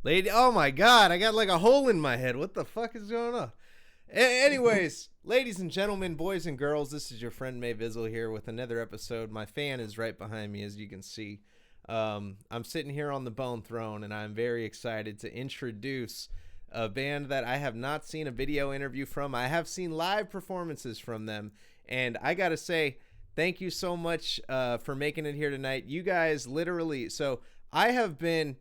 Lady, oh my god, I got like a hole in my head. What the fuck is going on? Anyways, ladies and gentlemen, boys and girls, this is your friend May Vizzle here with another episode. My fan is right behind me, as you can see. I'm sitting here on the Bone Throne, and I'm very excited to introduce a band that I have not seen a video interview from. I have seen live performances from them, and I gotta say, thank you so much for making it here tonight. You guys literally, so I have been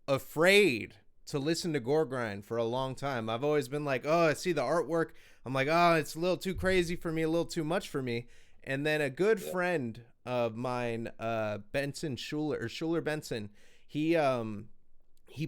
afraid to listen to gore grind for a long time. I've always been like, oh, I see the artwork. I'm like, oh, it's a little too crazy for me, a little too much for me. And then a good friend of mine, Benson Schuler or Schuler Benson, he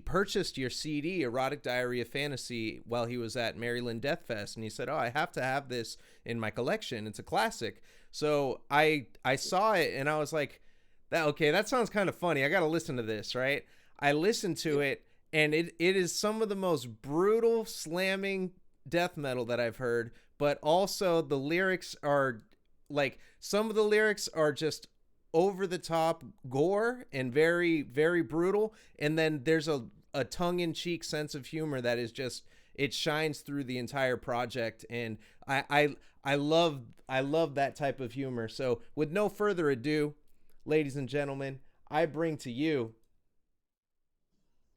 purchased your CD, Erotic Diary of Fantasy, while he was at Maryland Death Fest, and he said, "Oh, I have to have this in my collection. It's a classic." So I saw it and I was like, "That okay? That sounds kind of funny. I got to listen to this, right?" I listened to it, and it is some of the most brutal slamming death metal that I've heard. But also the lyrics are like some of the lyrics are just over the top gore and very very brutal, and then there's a tongue-in-cheek sense of humor that is just it shines through the entire project, and I love that type of humor. So with no further ado, ladies and gentlemen, I bring to you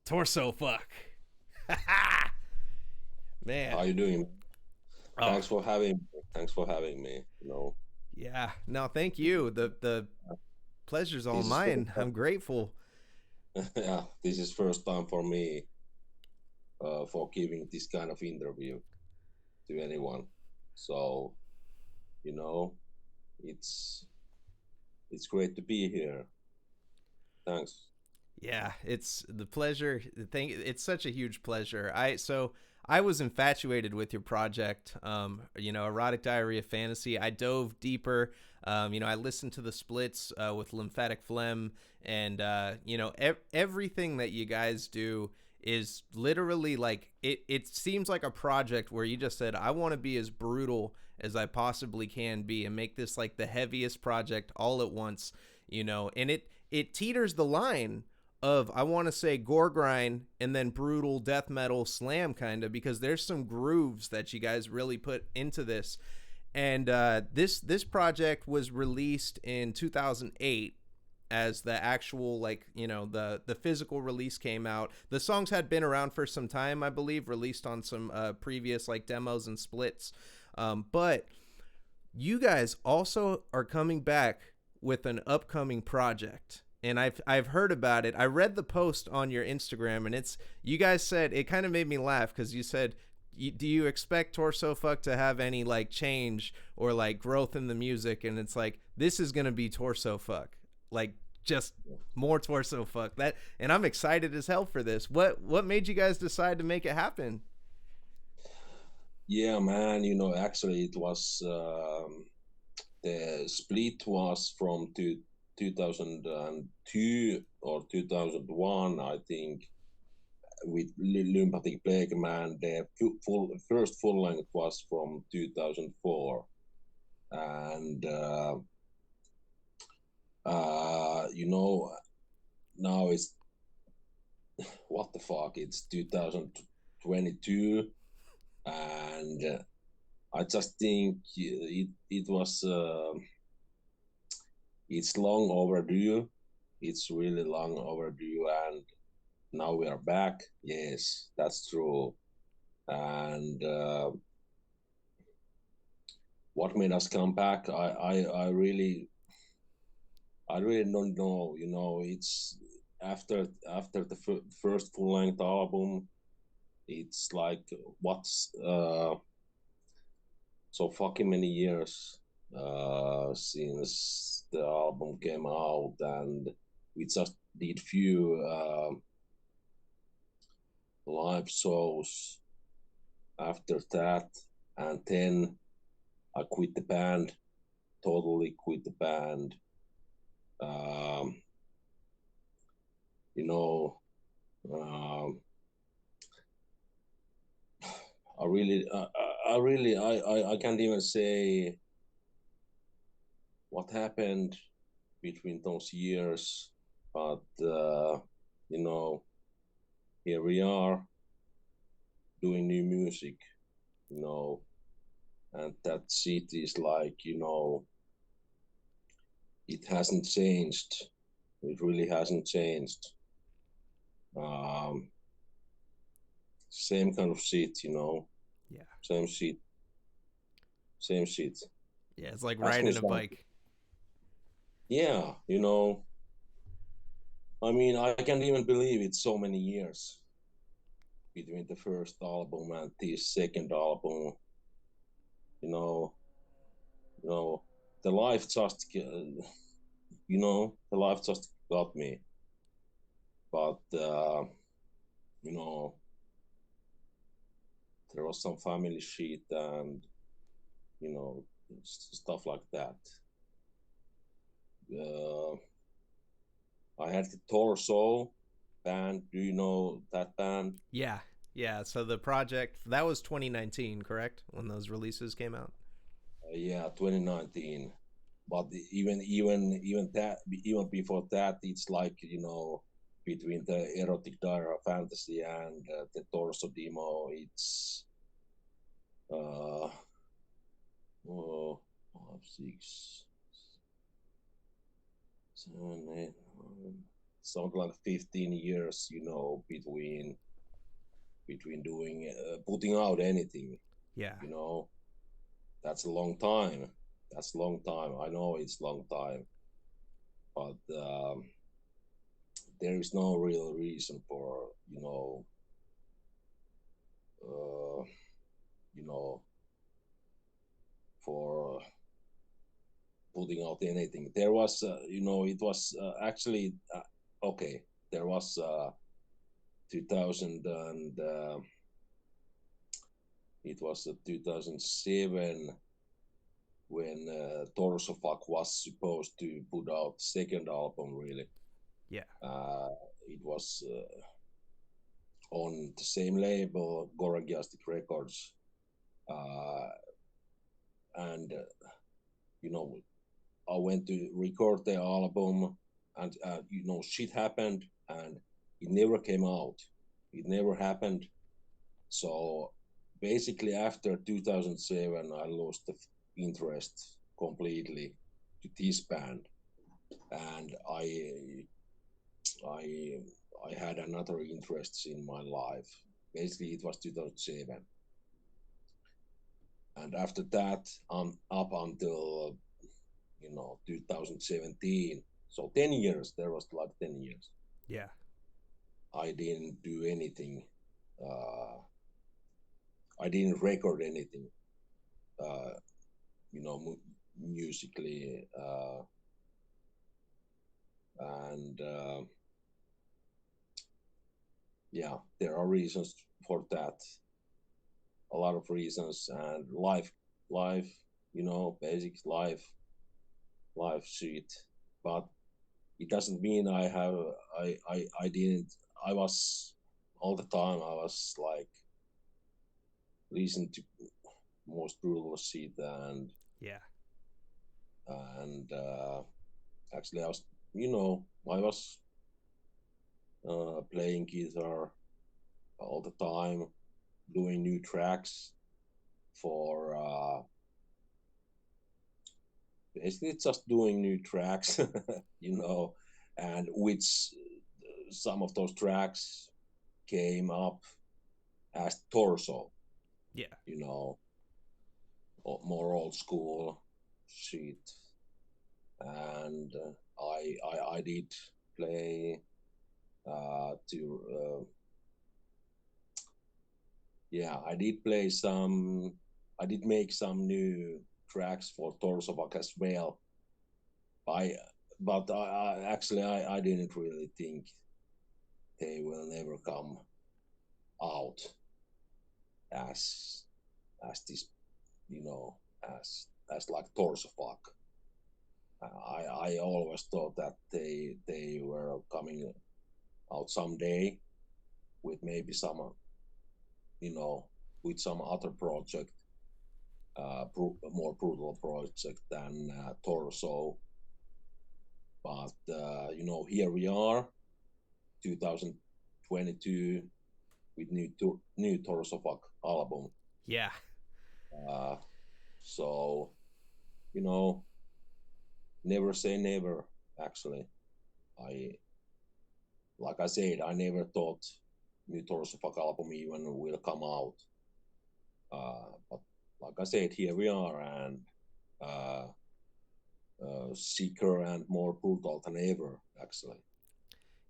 Torso Fuck. How Man. you doing? Oh, Thanks for having me. yeah. No, thank you. The pleasure's all This is first mine. I'm grateful. yeah, this is first time for me for giving this kind of interview to anyone. So, you know, it's it's great to be here. Thanks. Yeah, it's the pleasure. Thank. It's such a huge pleasure. I was infatuated with your project. Erotic Diary of Fantasy. I dove deeper. I listened to the splits with Lymphatic Phlegm, and everything that you guys do is literally like it. It seems like a project where you just said, "I want to be as brutal as I possibly can be, and make this like the heaviest project all at once." And it teeters the line of I want to say gore grind and then brutal death metal slam kind of, because there's some grooves that you guys really put into this. And this project was released in 2008 as the actual the physical release came out. The songs had been around for some time, I believe, released on some previous like demos and splits. But you guys also are coming back with an upcoming project, and I've heard about it. I read the post on your Instagram, and it's you guys said it kind of made me laugh because you said, do you expect Torso Fuck to have any like change or like growth in the music? And it's like this is gonna be Torso Fuck, like just more Torso Fuck. That, and I'm excited as hell for this. What made you guys decide to make it happen? Yeah, man. Actually, it was the split was from 2002 or 2001, I think, with Lymphatic Plague Man. The first full length was from 2004, and you know now it's what the fuck? It's 2022, and I just think it's long overdue. It's really long overdue, and now we are back. Yes, that's true. And what made us come back? I really don't know. It's after the first full length album. It's like what's so fucking many years since the album came out, and we just did few live shows after that, and then I quit the band, totally quit the band. Um, you know, um, I really, I can't even say what happened between those years, but you know, here we are doing new music, you know, and that shit is like, you know, it hasn't changed. It really hasn't changed. Um, Same kind of shit, you know, Yeah. same shit, same shit. Yeah, it's like Ask me riding a something. bike. Yeah, you know, I mean, I can't even believe it's so many years between the first album and this second album. You know, you know, the life just, you know, the life just got me. But you know, there was some family shit and you know stuff like that. Uh, I had the Torso band. Do you know that band? Yeah. Yeah, so the project that was 2019, correct? When those releases came out? Yeah, 2019. But even that even before that, it's like you know between the erotic diary fantasy and the Torso demo, it's uh oh, 5, 6, 7, 8, 9, something like 15 years, you know, between doing putting out anything, Yeah. you know. That's a long time. That's a long time. I know it's long time, but there is no real reason for uh, you know for putting out anything. There was you know it was actually okay. There was 2000 and it was 2007 when Torsofuck was supposed to put out second album. Really, Yeah. uh, it was on the same label, Goragiastic Records, uh, and you know I went to record the album, and you know shit happened, and it never came out. It never happened. So basically, after 2007, I lost the interest completely to this band, and I I had another interests in my life. Basically, it was 2007, and after that, up until 2017. So 10 years. There was like 10 years. Yeah. I didn't do anything. Uh, I didn't record anything. Uh, musically, and yeah, there are reasons for that. A lot of reasons, and life, basic life shit. But it doesn't mean I didn't. I was all the time. I was like listening to most brutal shit Yeah. and actually I was playing guitar all the time, doing new tracks for basically just doing new tracks, you know, and which some of those tracks came up as torso, Yeah. you know, more old school shit, and I did play to yeah, I did play some. I did make some new tracks for Torsofuck as well. I, but I didn't really think they will never come out as this, you know, as like Torsofuck. I always thought that they were coming out someday with maybe some, you know, with some other project, more brutal project than Torso. But here we are, 2022. with new Torsofuck album. Yeah. Uh, so you know, never say never. Actually, I like I said, I never thought new Torsofuck album even will come out. But like I said, here we are, and uh, sicker and more brutal than ever. Actually,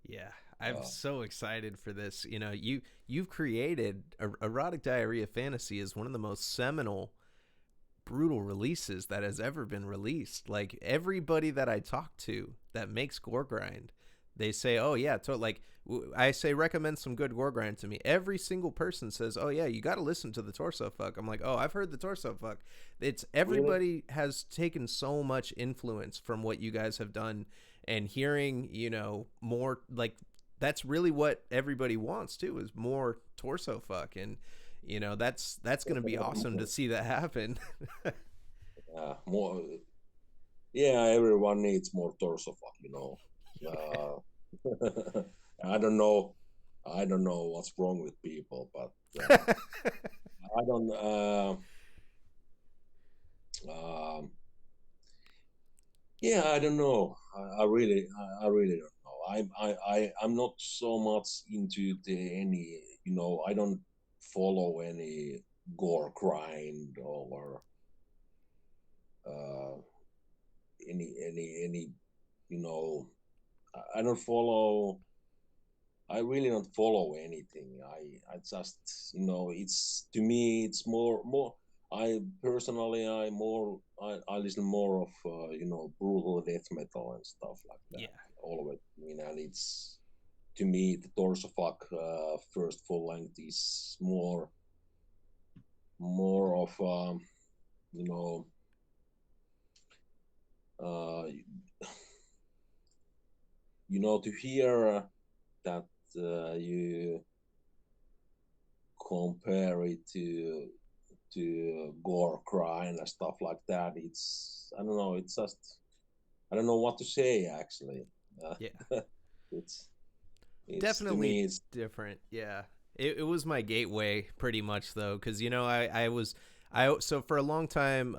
Yeah, I'm uh, so excited for this. You know, you've created erotic diarrhea fantasy is one of the most seminal brutal releases that has ever been released. Like everybody that I talk to that makes gore grind, they say, "Oh yeah," like I say, recommend some good gore grind to me. Every single person says, "Oh yeah, you got to listen to the Torso Fuck." I'm like, "Oh, I've heard the Torso Fuck." It's really, everybody has taken so much influence from what you guys have done, and hearing more like that's really what everybody wants too is more Torso Fuck, and that's gonna be awesome to see that happen. more. Yeah, everyone needs more Torsofuck. I don't know. I don't know what's wrong with people, but I don't. Um, yeah, I don't know. I really don't know. I'm not so much into any. I don't follow any gore grind or uh, any. You know, I don't follow. I really don't follow anything. I just, it's to me, it's more. I personally, I listen more of, brutal death metal and stuff like Yeah. that. Always, and it's to me the Torsofuck first full length is more of, you know, uh, to hear that you compare it to gore crime and stuff like that. It's I don't know. It's just I don't know what to say actually. Uh, Yeah. it's it's to Definitely me it's different. Yeah. It was my gateway pretty much though, because I was I so for a long time,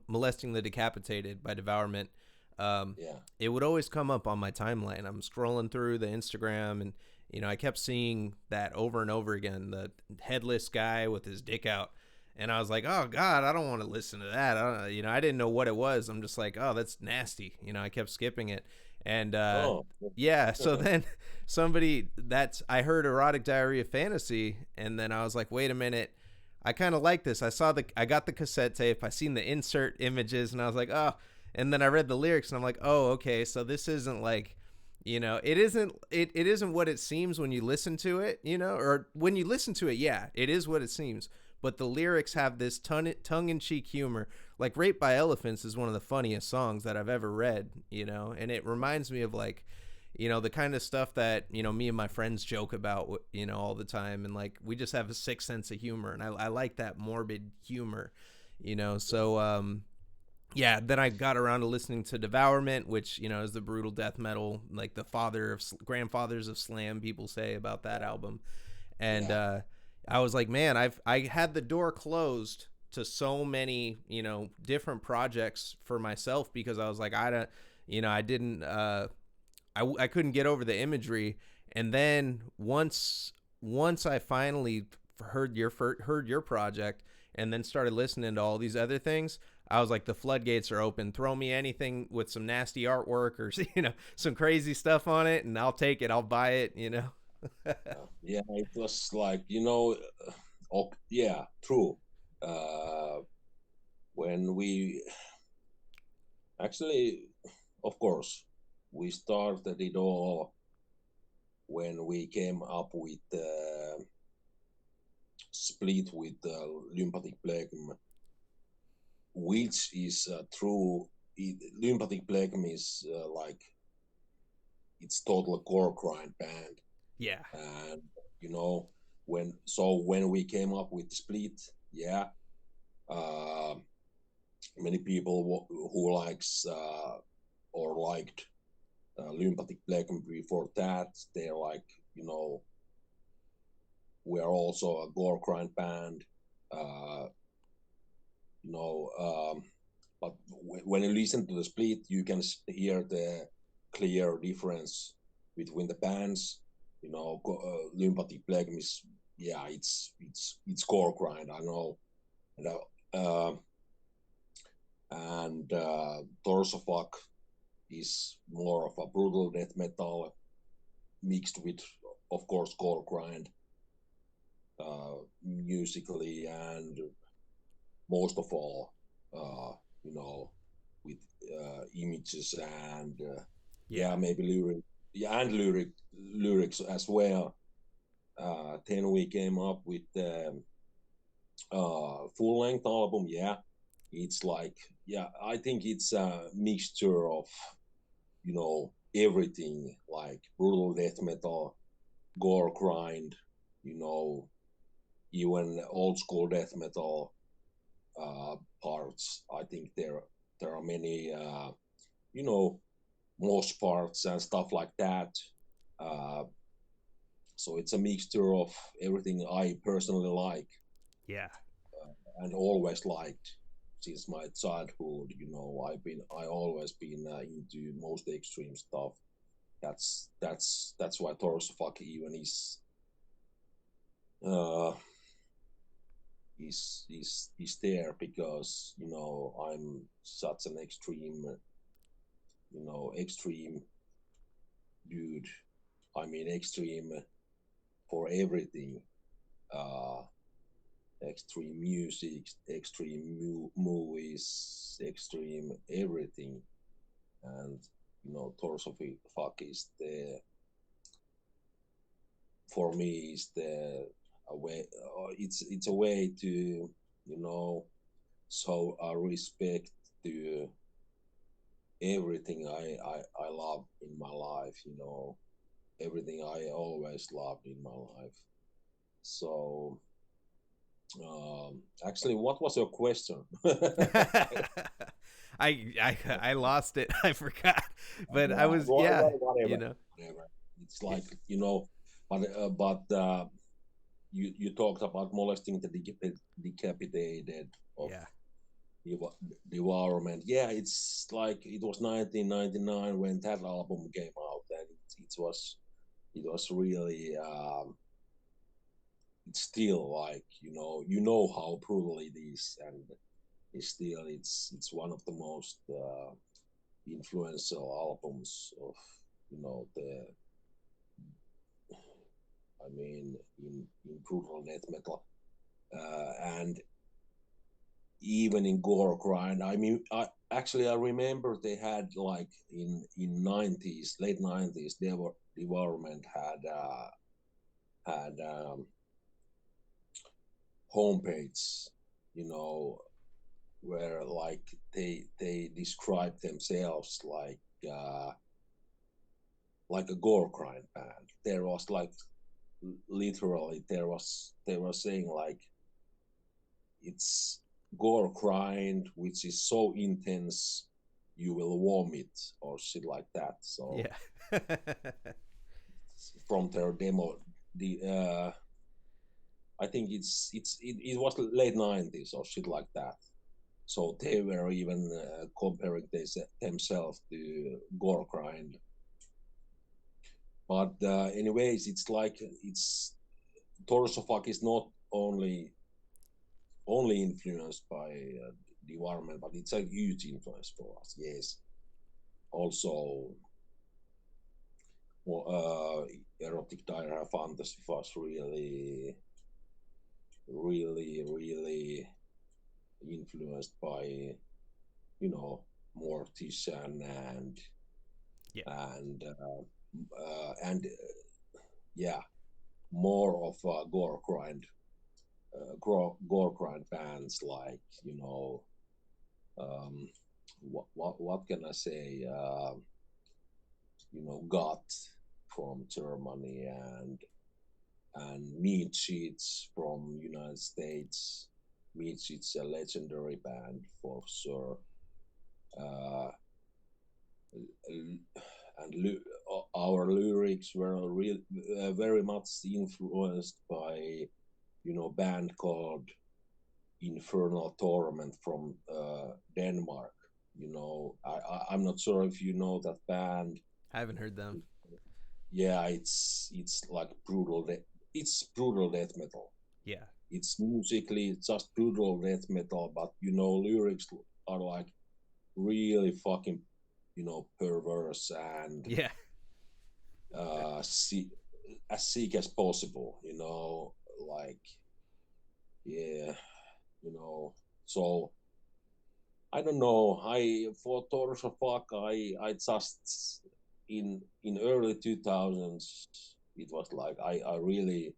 molesting the decapitated by devourment. Um, yeah it would always come up on my timeline. I'm scrolling through the Instagram, and I kept seeing that over and over again. The headless guy with his dick out, and I was like, oh God, I don't want to listen to that. I didn't know what it was. I'm just like, oh, that's nasty. I kept skipping it, and oh yeah. So then I heard erotic diarrhea fantasy, and then I was like, wait a minute, I kind of like this. I got the cassette tape, I seen the insert images, and I was like, oh. And then I read the lyrics, and I'm like, oh, okay, so this isn't like, it isn't what it seems when you listen to it, or when you listen to it, yeah, it is what it seems. But the lyrics have this tongue-in-cheek humor. Like "Raped by Elephants" is one of the funniest songs that I've ever read, and it reminds me of like, the kind of stuff that me and my friends joke about, all the time, and like we just have a sick sense of humor, and I like that morbid humor, So yeah, then I got around to listening to Devourment, which is the brutal death metal, like the grandfathers of slam, people say about that album, and yeah I was like, man, I had the door closed to so many different projects for myself because I was like, I don't, I didn't I couldn't get over the imagery. And then once I finally heard your project and then started listening to all these other things, I was like, the floodgates are open. Throw me anything with some nasty artwork or some crazy stuff on it, and I'll take it. I'll buy it. yeah. It was like yeah, true. Uh, when we actually, of course, we started it all when we came up with split with lymphatic plague, which is true. Lymphatic plague is like it's total core grind band, Yeah, and you know when we came up with split, yeah, uh, many people who likes or liked lymphatic plague before that, they're like you know we are also a gore grind band. Uh, you know, but when you listen to the split, you can hear the clear difference between the bands. You know, Lymphatic Plague is, yeah, it's gore grind, I know, and Torsofuck is more of a brutal death metal mixed with, of course, gore grind musically, and most of all, uh, you know, with images and Yeah. yeah, maybe lyric, yeah, and lyrics as well. Then we came up with the full length album. Yeah, it's like, yeah, I think it's a mixture of, you know, everything, like brutal death metal, gore grind, you know, even old school death metal parts. I think there are many, you know, mosh parts and stuff like that. Uh, so it's a mixture of everything I personally like Yeah. and always liked since my childhood. You know, I always been into most extreme stuff. That's why Torsofuck even uh, is there, because you know I'm such an extreme, you know, extreme dude. I mean, extreme for everything. Uh, Extreme music, extreme movies, extreme everything, and you know, Torsofuck is the, for me, is the a way. It's a way to, you know, show a respect to everything I love in my life. You know, everything I always loved in my life. So, actually, what was your question? I lost it. I forgot. But I was, yeah, you Whatever, know. whatever. It's Yeah. like, you know, but you talked about molesting the decapitated of Yeah. devourment. Yeah, it's like it was 1999 when that album came out, and it was really it's still like, you know how brutal it is, and it's one of the most influential albums of, the, I mean, in brutal death metal, and even in gore grind. I mean, I remember they had, like, in '90s, late '90s, Devourment had homepage, you know, where, like, they described themselves uh, like a gore grind band. There was, like, literally, they were saying, like, it's gore grind which is so intense you will vomit or shit like that. So Yeah. from their demo, the I think it was late '90s or shit like that. So they were even comparing themselves to gore grind. But anyways, it's like, it's Torsofuck is not only influenced by the environment, but it's a huge influence for us. Yes. Also, well, erotic dire fantasy was really, really, really influenced by, Mortician Yeah. and yeah, more of gore grind bands, like, um, what can I say? Goth from Germany, and Meat Sheets from United States. Meat Sheets, a legendary band for sure. Uh, and our lyrics were very much influenced by band called Infernal Torment from Denmark. I'm not sure if you know that band. I haven't heard them. Yeah, it's like it's brutal death metal. Yeah. It's musically just brutal death metal, but lyrics are like really fucking perverse and Yeah. see as sick as possible. Like yeah, you know. So I don't know. I for Torsofuck, I just in early 2000s, it was like I really,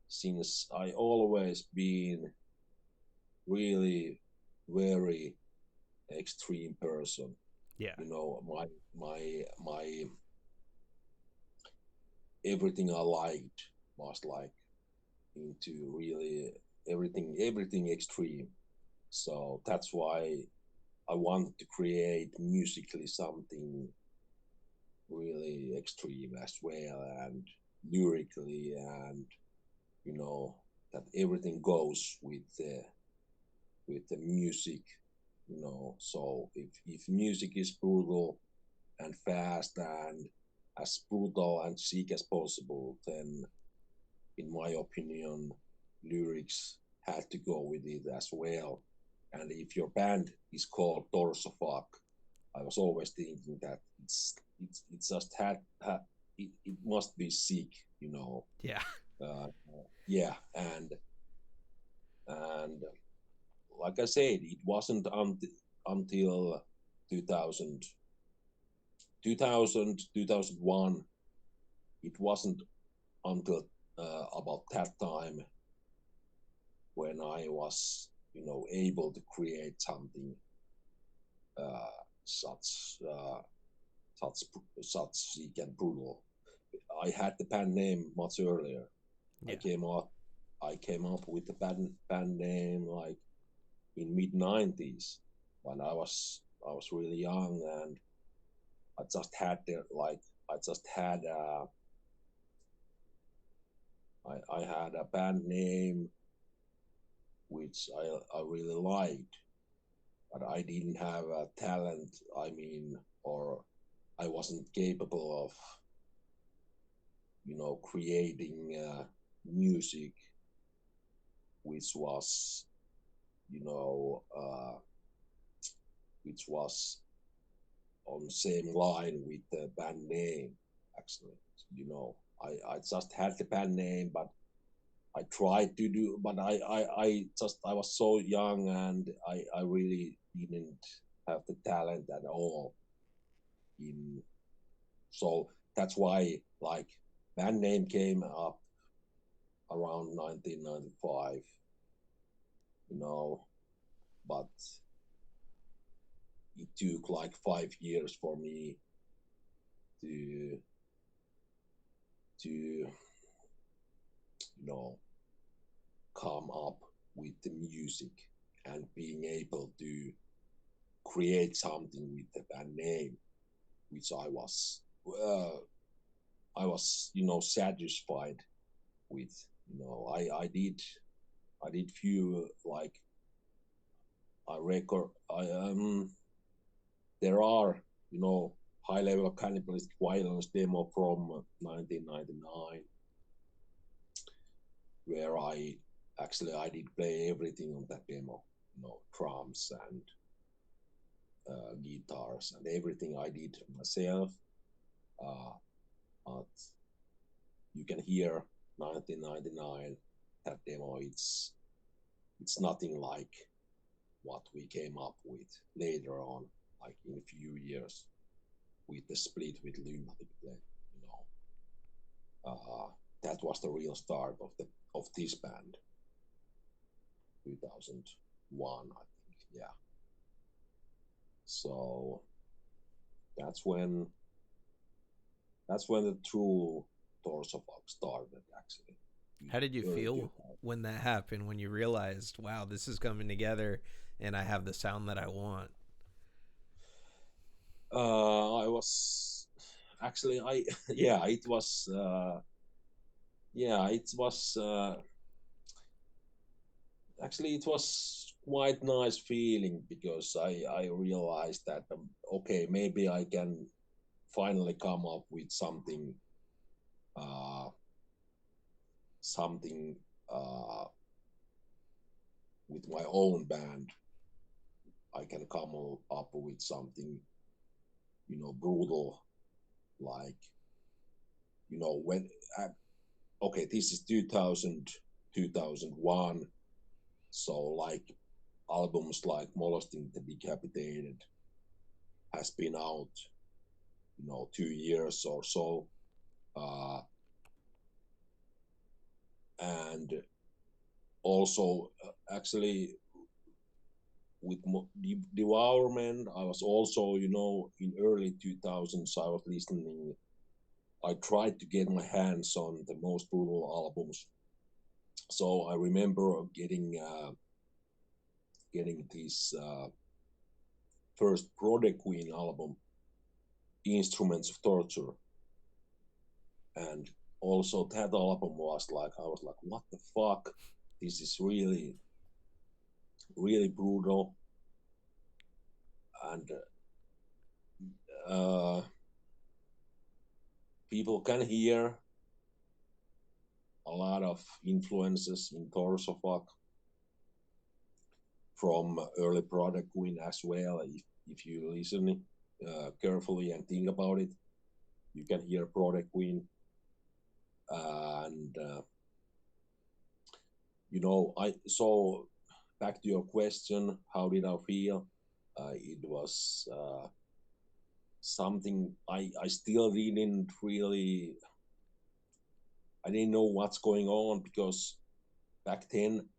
since I always been really very extreme person. Yeah. My everything I liked was like into really everything extreme. So that's why I wanted to create musically something really extreme as well, and lyrically, and you know that everything goes with the music. So if music is brutal and fast and as brutal and sick as possible, then in my opinion, lyrics had to go with it as well. And if your band is called Torsofuck, I was always thinking that it just it must be sick, you know. Yeah. Uh, yeah, and like I said, it wasn't until 2000, 2001. It wasn't until about that time when I was, able to create something uh, such such such sick and brutal. I had the band name much earlier. I Yeah. came up I came up with the band name like in mid 90s when I was really young, and I just had the like I just had I had a band name which I really liked, but I didn't have a talent. I mean, or I wasn't capable of creating music which was you know uh, which was on the same line with the band name. Actually, I just had the band name, but I tried to do, but I was so young, and I really didn't have the talent at all. In So that's why like band name came up around 1995, you know, but it took like 5 years for me to to know come up with the music and being able to create something with the band name, which I was satisfied with. I did few like I record. There are high level cannibalistic violence demo from 1999 where I did play everything on that demo, drums and guitars and everything I did myself. Uh, but you can hear 1999 that demo. It's nothing like what we came up with later on, like in a few years with the split with Lunatic Play. You that was the real start of this band, 2001, I think. Yeah. So that's when the true Torsofuck started, actually. How did you Early feel 2000. when that happened? When you realized, wow, this is coming together, and I have the sound that I want? I was. actually, I yeah, it was yeah, it was actually it was quite nice feeling because I realized that okay, maybe I can finally come up with uh something with my own band. I can come up with something, brutal, like, when uh, okay, this is 2000, 2001, so like albums like Molesting the Decapitated has been out, 2 years or so, uh, and also actually with Devourment, I was also, in early 2000s, I was listening. I tried to get my hands on the most brutal albums. So I remember getting this first Project Queen album, Instruments of Torture, and also that album was like, I was like, what the fuck? This is really, really brutal, and uh, people can hear a lot of influences in Torsofuck from early Project Queen as well. If you listen carefully and think about it, you can hear Project Queen. And I so back to your question, how did I feel? It was something I still didn't really. I didn't know what's going on because back then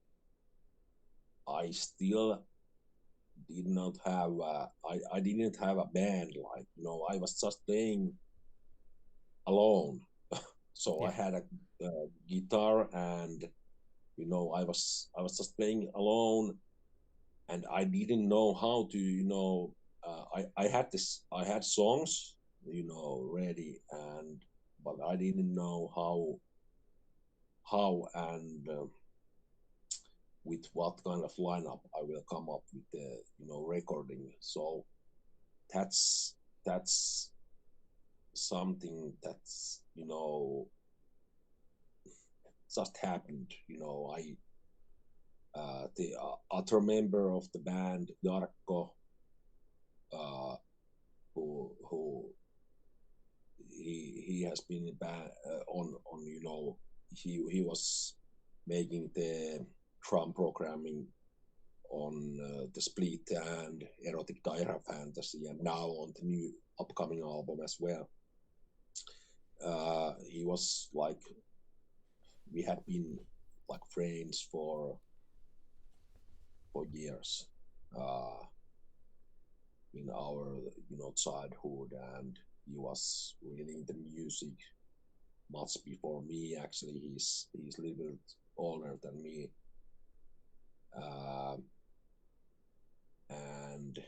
I still did not have I didn't have a band, like, I was just playing alone. So I Yeah. had a guitar, and I was just playing alone, and I didn't know how to, I had songs, ready, and but I didn't know how and with what kind of lineup I will come up with the, recording. So that's that's something that's, just happened. The other member of the band, Jarkko, uh, who he has been on he was making the drum programming on the Split and Erotic Dire Fantasy, and now on the new upcoming album as well. He was like, we had been like friends for years, uh, in our childhood, and he was really into music much before me. Actually, he's a little bit older than me, uh, and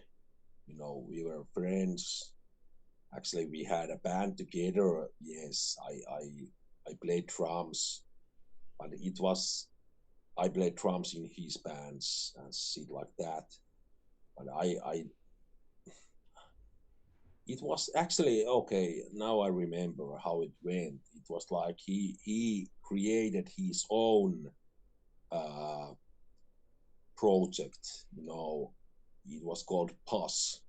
we were friends. Actually, we had a band together. Yes, I played drums, but it was I played drums in his bands and shit like that. But I it was actually okay. Now I remember how it went. It was like he created his own uh, project. It was called Pus.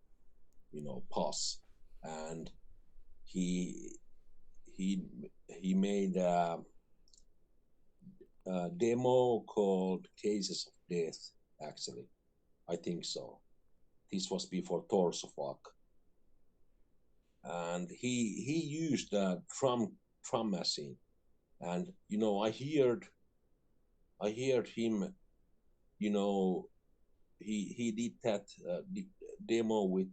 Pus, and he he he made a demo called Cases of Death. Actually, I think so. This was before Torsofuck, and he used a drum machine, and I heard him. You know, he did that demo with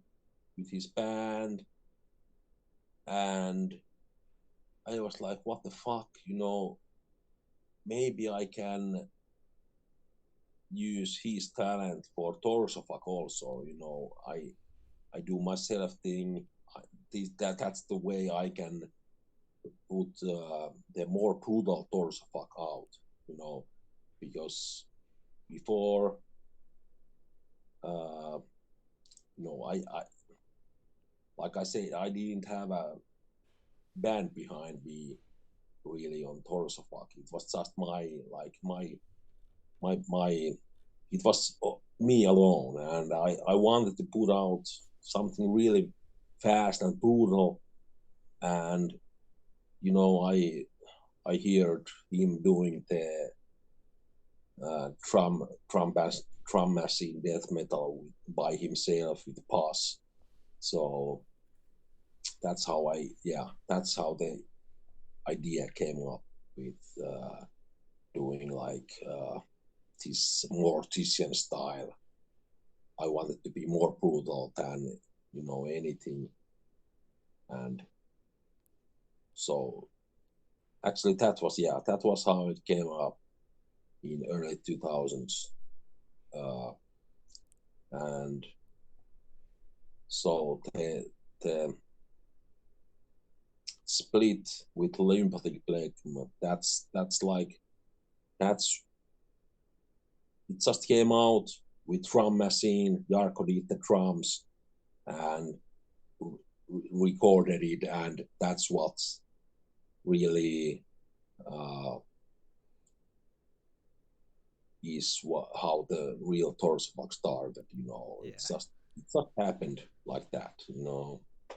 his band, and I was like, what the fuck, maybe I can use his talent for Torsofuck also. I do myself thing. that's the way I can put the more brutal Torsofuck out, you know, because before, uh, I like I said, I didn't have a band behind me really on Torsofuck. It was just my it was me alone, and I wanted to put out something really fast and brutal, and you know I heard him doing the drum machine death metal by himself with Pass. So that's how the idea came up with doing like this Mortician style. I wanted to be more brutal than anything, and so actually that was how it came up in early 2000s, and so the split with lymphatic plague, that's like that's it just came out with drum machine. Jarkko did the drums and recorded it, and that's what's really is how the real Torsofuck started. Yeah. It just happened like that.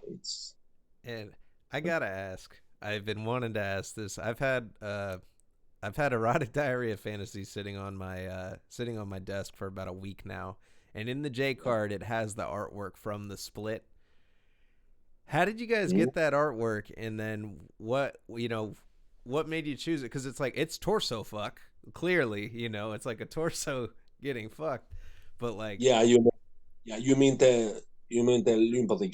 It's And I gotta ask. I've been wanting to ask this. I've had erotic diarrhea fantasy sitting on my desk for about a week now, and in the J yeah. card it has the artwork from the split. How did you guys Mm. get that artwork, and then what made you choose it? Because it's like it's torso fuck. Clearly, it's like a torso getting fucked, but like, Yeah, you mean the lymphatic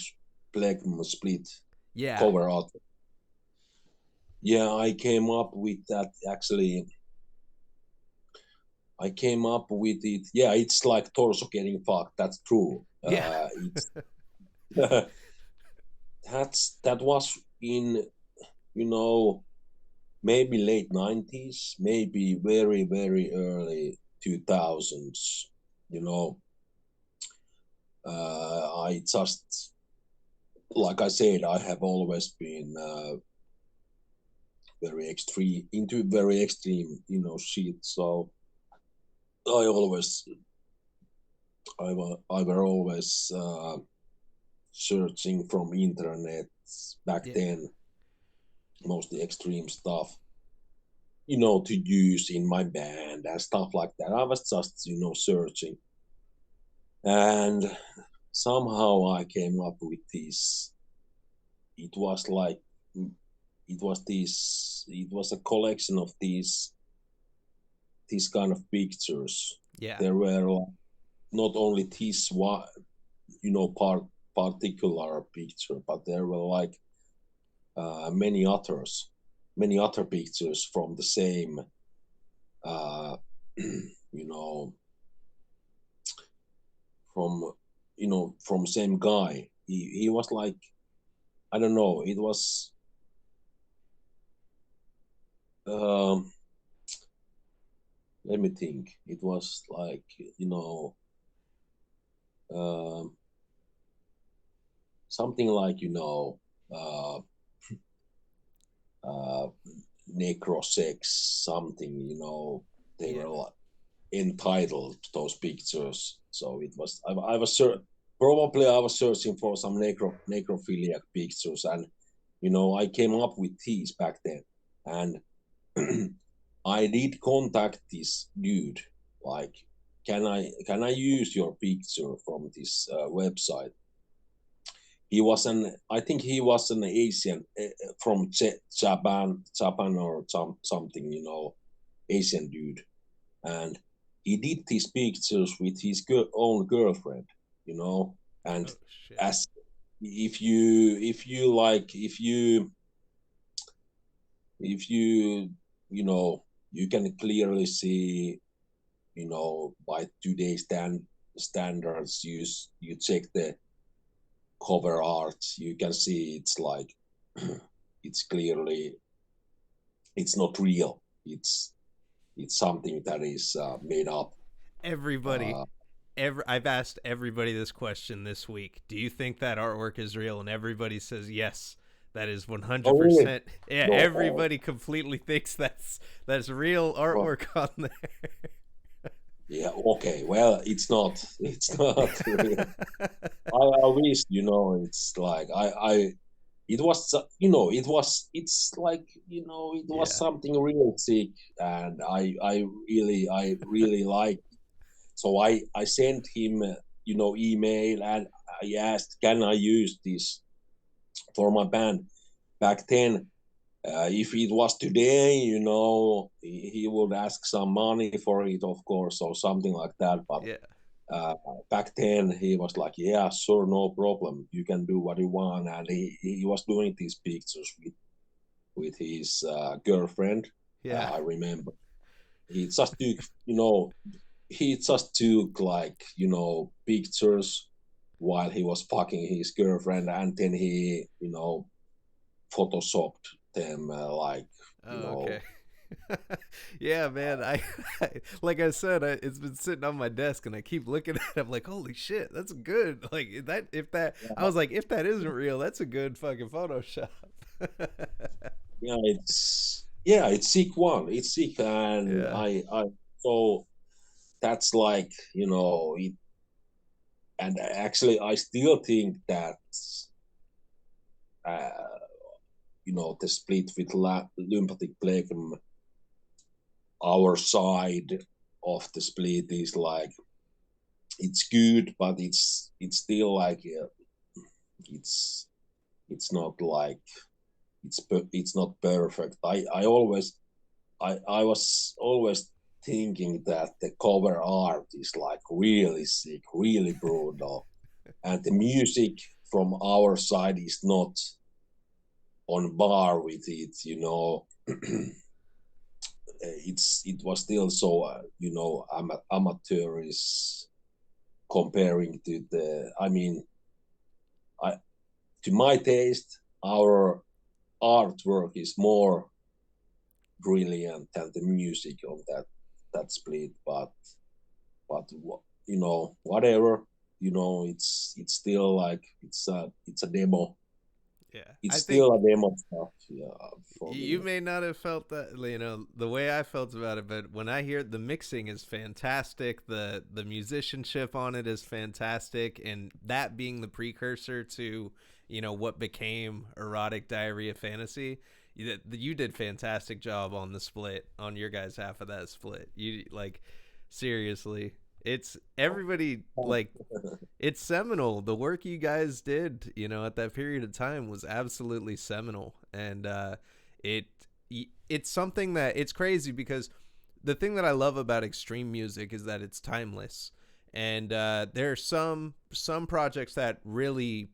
phlegm split yeah, cover art. Yeah, I came up with that actually. I came up with it. Yeah, it's like torso getting fucked. That's true. yeah, It's that was in you know maybe late 90s, maybe very very early 2000s. You know, I just like I said, I have always been very extreme, shit. So I always I were always searching from internet back yeah, then, mostly extreme stuff, to use in my band and stuff like that. I was just, searching. And somehow I came up with this. It was like, it was a collection of these kind of pictures. yeah, There were not only this one, particular picture, but there were like many others, many other pictures from the same, uh, you know, from from same guy. He was like, I don't know. It was um, let me think. It was like um, something like uh, uh, necrosex something. They yeah, were like entitled those pictures. So it was I was probably I was searching for some necrophiliac pictures, and I came up with these back then, and I did contact this dude, like, can I use your picture from this website? I think he was an Asian from Japan or something, Asian dude, and he did these pictures with his own girlfriend, and oh shit, as if you like if you you can clearly see, by today's standards, you check the cover art, you can see it's like it's clearly it's not real. It's something that is made up. Everybody, Uh, I've asked everybody this question this week. Do you think that artwork is real? And everybody says yes. That is oh really? 100%. Yeah, No. everybody completely thinks that's real Well, artwork on there. yeah. Okay. Well, it's not. It's not real. I wish, it's like it was, it's like, it was Yeah. something real sick, and I really like. So I sent him, email, and I asked, can I use this for my band back then? If it was today, he would ask some money for it, of course, or something like that. But Yeah. uh, back then, he was like, "Yeah, sure, no problem. You can do what you want." And he was doing these pictures with his girlfriend. Yeah. I remember he just took, he just took like pictures while he was fucking his girlfriend, and then he photoshopped them like you Oh, okay. know Yeah, man. I like I said, it's been sitting on my desk, and I keep looking at it. I'm like, holy shit, that's good. Like that. If that, I was like, if that isn't real, that's a good fucking Photoshop. it's sick one. It's sick, and Yeah. I so that's like it. And actually, I still think that uh, the split with lymphatic plegium, our side of the split is like it's good, but it's still like it's it's not like it's not perfect. I was always thinking that the cover art is like really sick, really brutal, and the music from our side is not on bar with it. It was still so amateurish comparing to the. I mean, I to my taste, our artwork is more brilliant than the music on that split. But whatever. It's still like it's a demo. Yeah. It's I still think a demo stuff. Yeah, for you me. may not have felt that, the way I felt about it, but when I hear the mixing is fantastic, the musicianship on it is fantastic, and that being the precursor to what became erotic diarrhea fantasy. You did fantastic job on the split, on your guys' half of that split. You like, seriously, it's everybody like, it's seminal. The work you guys did, at that period of time was absolutely seminal, and it it's something that it's crazy because the thing that I love about extreme music is that it's timeless, and there are some projects that really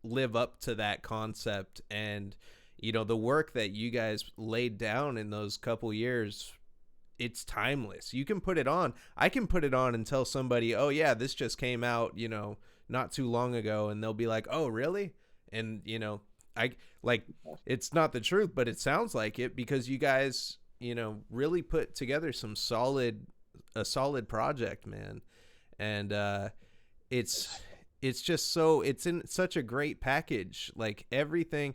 live up to that concept, and the work that you guys laid down in those couple years, it's timeless. You can put it on. I can put it on and tell somebody, "Oh yeah, this just came out, not too long ago," and they'll be like, "Oh, really?" And I like, it's not the truth, but it sounds like it because you guys, really put together a solid project, man. And it's it's just so it's in such a great package. Like everything,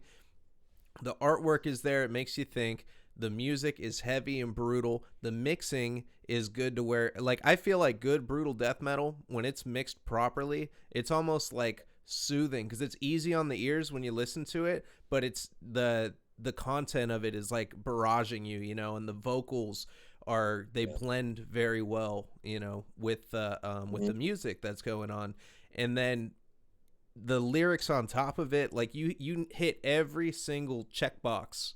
the artwork is there. It makes you think. The music is heavy and brutal. The mixing is good to where, like, I feel like good brutal death metal, when it's mixed properly, it's almost like soothing because it's easy on the ears when you listen to it, but it's the content of it is like barraging you, and the vocals they Yeah. blend very well, with Mhm. the music that's going on, and then the lyrics on top of it, like you hit every single checkbox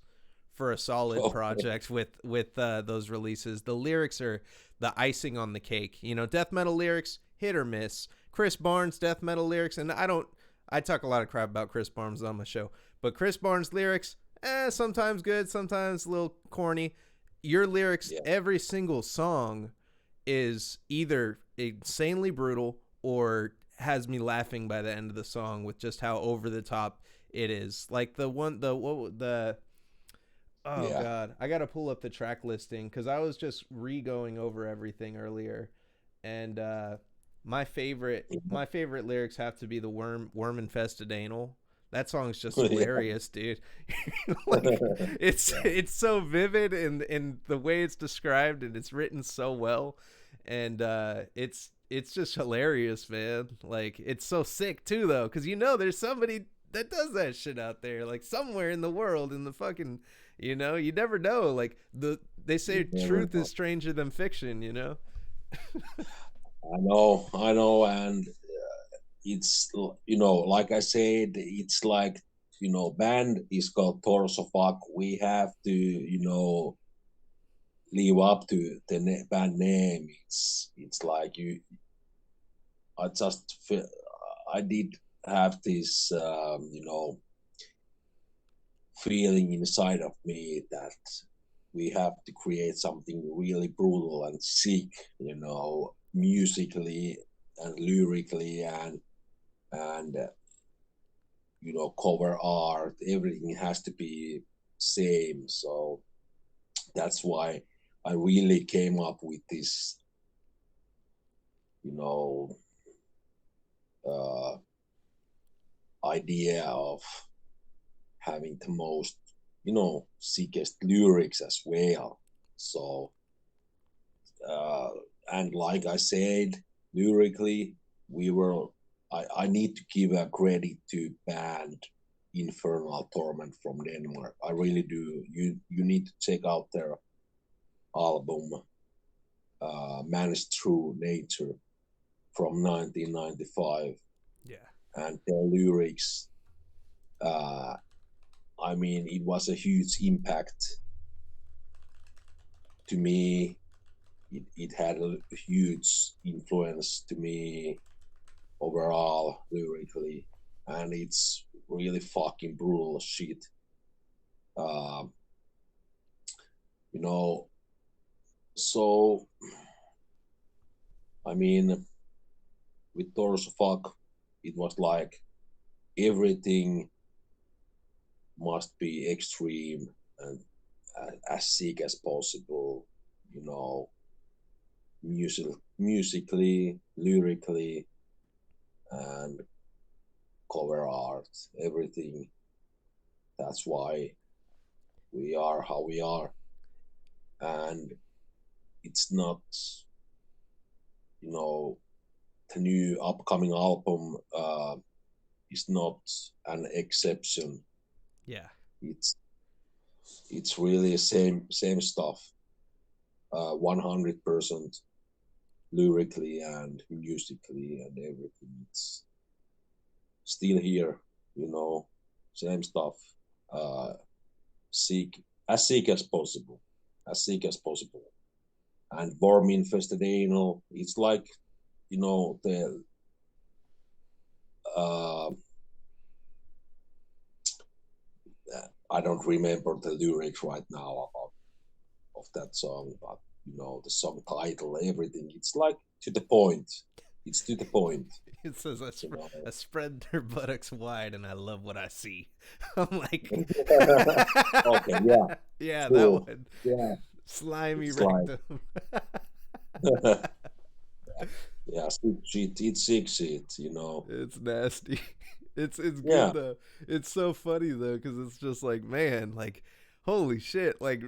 for a solid Okay. project with those releases. The lyrics are the icing on the cake. Death metal lyrics, hit or miss. Chris Barnes death metal lyrics, and I talk a lot of crap about Chris Barnes on my show, but Chris Barnes lyrics, sometimes good, sometimes a little corny. Your lyrics, Yeah. every single song is either insanely brutal or has me laughing by the end of the song with just how over the top it is. Like the one, the oh Yeah. god, I gotta pull up the track listing because I was just re-going over everything earlier, and my favorite lyrics have to be the worm infested anal. That song's just Yeah. hilarious, dude. Like Yeah. it's so vivid in the way it's described, and it's written so well, and it's just hilarious, man. Like it's so sick too, though, because there's somebody that does that shit out there, like somewhere in the world, in the fucking, you never know. Like they say You never truth is know. stranger than fiction. I know, and it's like I said, it's like band is called Torsofuck. We have to live up to the band name. It's like I just feel I did have this feeling inside of me that we have to create something really brutal and sick, musically and lyrically and cover art. Everything has to be same. So that's why I really came up with this, you know, uh, idea of having the most, sickest lyrics as well. So, uh, and like I said, lyrically, we were. I need to give a credit to band Infernal Torment from Denmark. I really do. You need to check out their album, Managed Through Nature from 1995, Yeah. and their lyrics. Uh, I mean, it was a huge impact to me. It had a huge influence to me overall lyrically, and it's really fucking brutal shit. Um, you know, so I mean, with Torsofuck, it was like everything must be extreme and as sick as possible. You know, musically, lyrically, and cover art, everything. That's why we are how we are, and it's not, you know, the new upcoming album is not an exception. Yeah. It's it's really same stuff, 100% lyrically and musically and everything. It's still here, you know, same stuff. Uh, Seek as sick as possible, as sick as possible. And worm infested anal, it's like the uh, I don't remember the lyrics right now about of that song, but the song title, everything. It's like to the point. It's to the point. It says You know. I spread their buttocks wide and I love what I see. I'm like, Okay, yeah, yeah, that true. one. Yeah, Slimy it's like rectum. yeah, sick shit. It's sick shit. It's nasty. It's good Yeah, though. It's so funny though because it's just like, man, like holy shit, like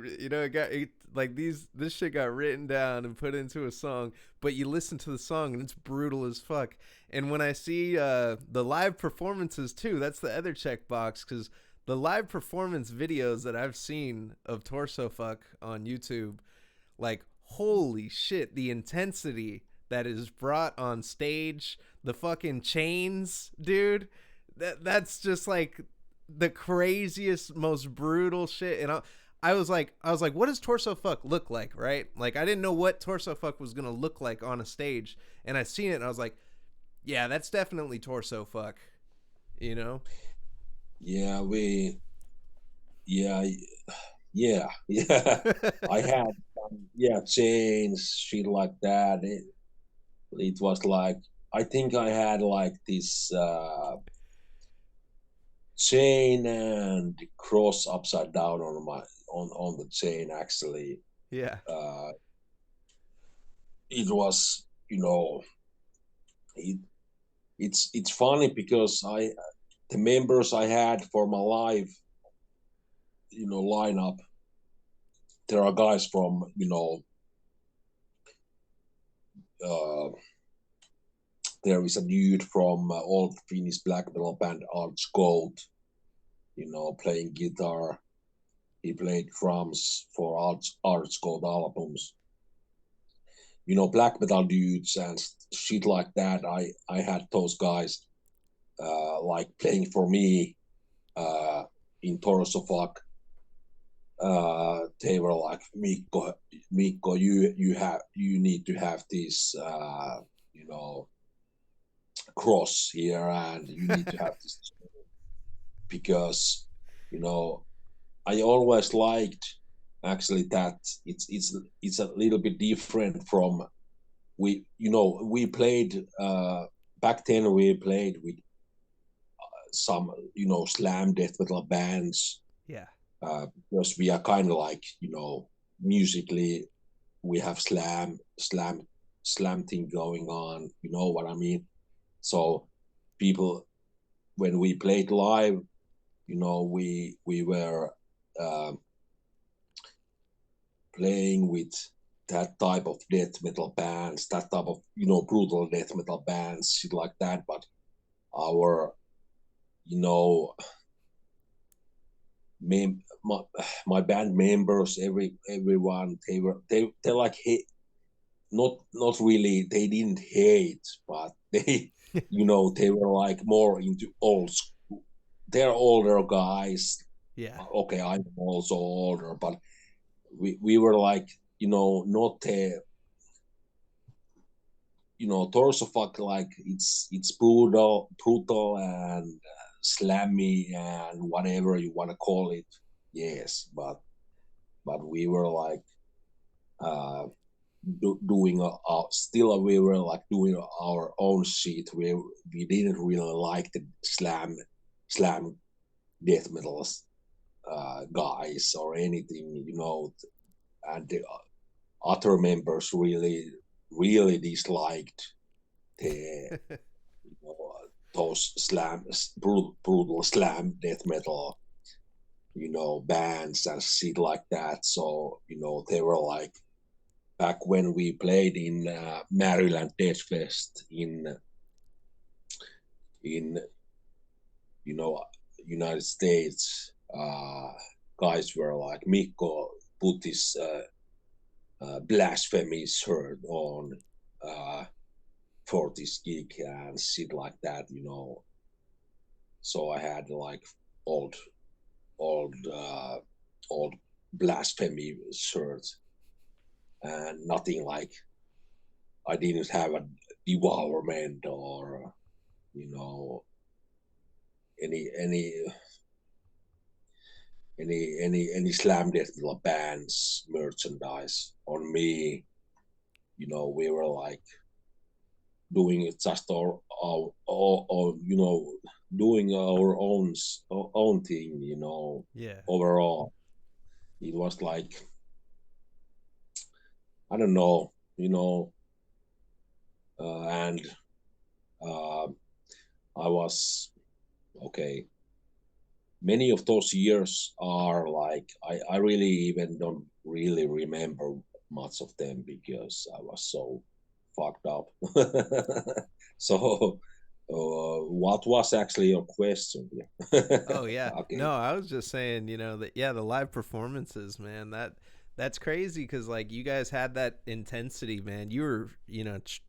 like this shit got written down and put into a song, but you listen to the song and it's brutal as fuck. And when I see the live performances too, that's the other checkbox because the live performance videos that I've seen of Torso Fuck on YouTube, like holy shit, the intensity that is brought on stage, the fucking chains, dude. That's just like the craziest, most brutal shit. And I was like, what does Torso Fuck look like, right? Like I didn't know what Torso Fuck was gonna look like on a stage, and I seen it, and I was like, yeah, that's definitely Torso Fuck, you know? yeah, yeah, yeah, yeah. I had chains, shit like that. It was like I think I had like this chain and cross upside down on my on the chain. Actually, Yeah. uh, it was, you know, it, it's funny because the members I had for my live, lineup. There are guys from, uh, there is a dude from old Finnish black metal band Arch Gold, playing guitar. He played drums for Arch Gold albums. Black metal dudes and shit like that. I had those guys like playing for me in To Torsofuck. They were like, Mikko, you need to have this you know cross here, and you need to have this because you know I always liked actually that it's a little bit different from we played back then. We played with some slam death metal bands Yeah. because we are kind of like musically we have slam thing going on. You know what I mean? So people, when we played live, we were um, playing with that type of death metal bands, that type of brutal death metal bands, shit like that. But our you know my band members, everyone, they like not really, they didn't hate, but they they were like more into old school. They're older guys. Yeah. Okay, I'm also older, but we were like not Torsofuck, like it's brutal and slammy and whatever you want to call it. Yes, but we were like uh doing still we were like doing our own shit. We didn't really like the slam death metals guys or anything, and the other members really disliked the those brutal slam death metal bands and shit like that. So they were like, back when we played in Maryland Death Fest in you know United States, guys were like, Mikko put this blasphemy shirt on for this gig and shit like that. So I had like old old old blasphemy shirts, and nothing like, I didn't have a devourment or you know any any slam death metal bands merchandise on me. We were like doing it just our doing our own thing. Yeah. Overall, it was like, I don't know, and uh, I was okay. Many of those years are like, I really even don't really remember much of them because I was so fucked up. So, what was actually your question here? Oh yeah. Okay. No, I was just saying, that yeah, the live performances, man, that's crazy cuz like you guys had that intensity, man. You were,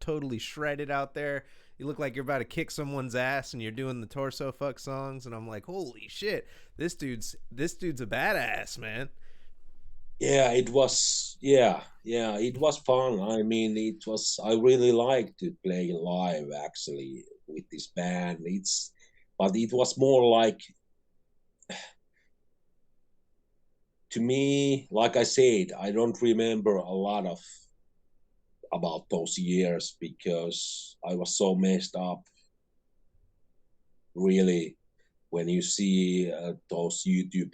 totally shredded out there. You look like you're about to kick someone's ass and you're doing the torso fuck songs and I'm like, "Holy shit. This dude's a badass, man." Yeah, it was. Yeah, it was fun. I mean, it was. I really liked to play live actually with this band. But it was more like, to me, like I said, I don't remember a lot of. about those years because I was so messed up. Really, when you see those YouTube,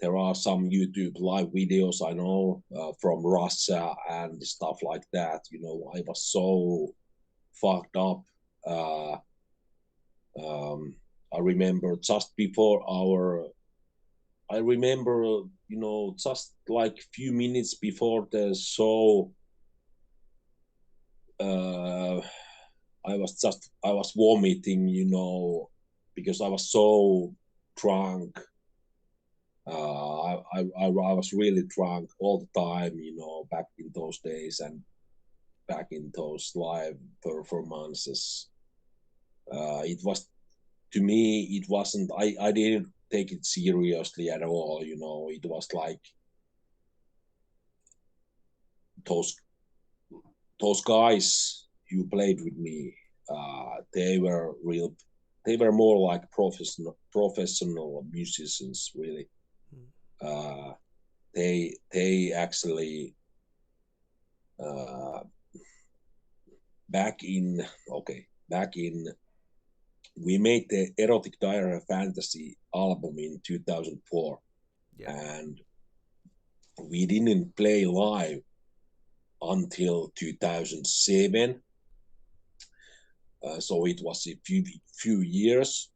there are some YouTube live videos I know from Russia and stuff like that. You know, I was so fucked up. Uh, I remember just before our, I remember, you know, just like few minutes before the show, uh, I was vomiting, you know, because I was so drunk. I was really drunk all the time, you know, back in those days and back in those live performances. It was, to me, it wasn't, I didn't take it seriously at all, you know. It was like those those guys who played with me, they were real, they were more like professional musicians, really. uh, they actually, uh, back in, okay, back in, we made the Erotic Diary Fantasy album in 2004, Yeah. and we didn't play live until 2007. So it was a few years,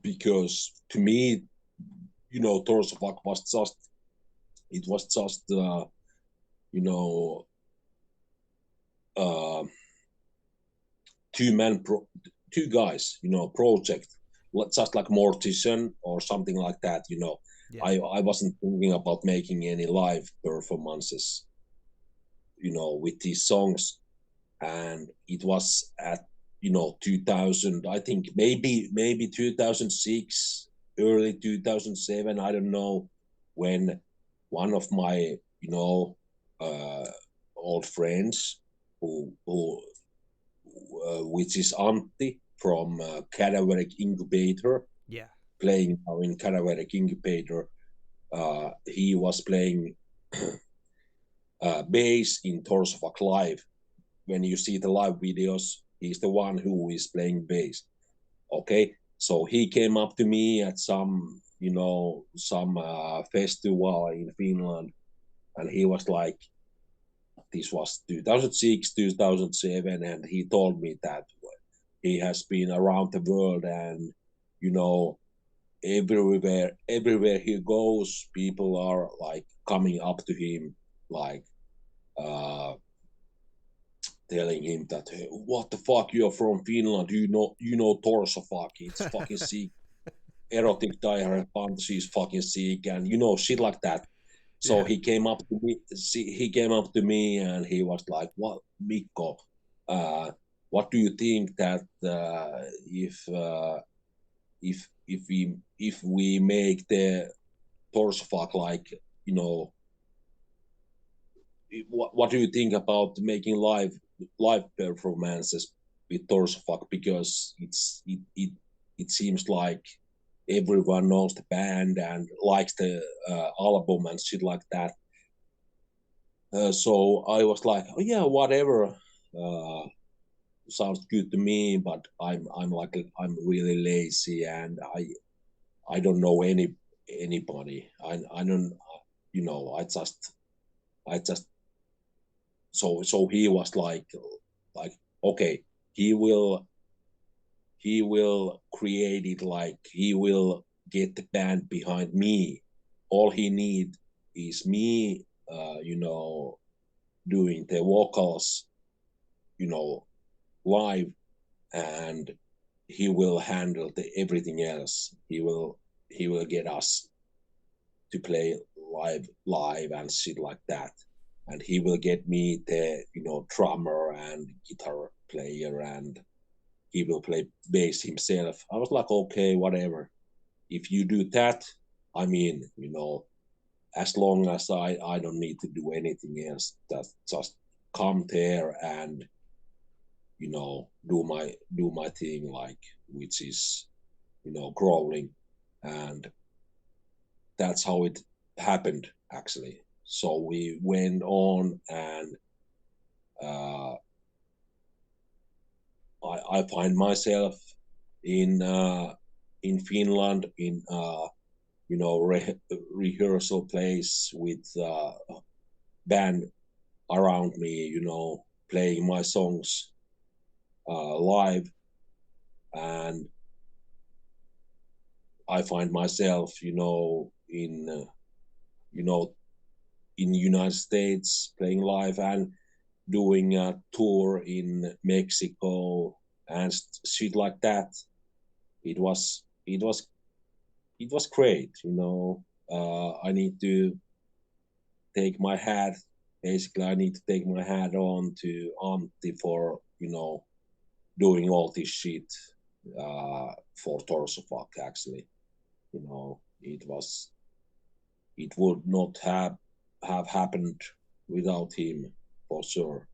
because to me, you know, Torsofuck was just, it was just, you know, uh, two man, two guys, you know, project, just like Mortician or something like that. You know, Yeah. I wasn't thinking about making any live performances, you know, with these songs, and it was at, you know, 2000, I think maybe 2006, early 2007, I don't know, when one of my, you know, uh, old friends, who which is Antti from Cadaveric Incubator, Yeah. playing now in Cadaveric Incubator. He was playing bass in Torsofuck Live. When you see the live videos, he's the one who is playing bass. Okay, so he came up to me at some, you know, some festival in Finland, and he was like, this was 2006, 2007, and he told me that he has been around the world, and, you know, everywhere he goes, people are like coming up to him, like, uh telling him that, hey, what the fuck, you're from Finland, you know Torsofuck, it's fucking sick, Erotic Diary Fantasy is fucking sick, and, you know, shit like that. So Yeah. he came up to me. He came up to me and he was like, "What, Mikko? Uh, what do you think that if we make the Torsofuck, like, you know, what do you think about making live performances with Torsofuck, because it seems like everyone knows the band and likes the album and shit like that." So I was like, oh, yeah, whatever. Uh, Sounds good to me, but I'm like, I'm really lazy, and I don't know anybody. I don't, you know, I just, so he was like, okay, he will he will create it, like, he will get the band behind me. All he need is me, you know, doing the vocals, you know, live, and he will handle everything else. He will get us to play live and shit like that, and he will get me the, you know, drummer and guitar player, and he will play bass himself. I was like, okay, whatever. If you do that, I mean, you know, as long as I don't need to do anything else, that just come there and, you know, do my thing, like, which is, you know, growling, and that's how it happened, actually. So we went on, and uh, I find myself in Finland in rehearsal place with band around me, playing my songs live, and I find myself, in you know in United States playing live and doing a tour in Mexico and shit like that. It was it was it was great. I need to take my hat. Basically, I need to take my hat on to Antti for doing all this shit for Torsofuck. Actually, it would not have happened without him for sure.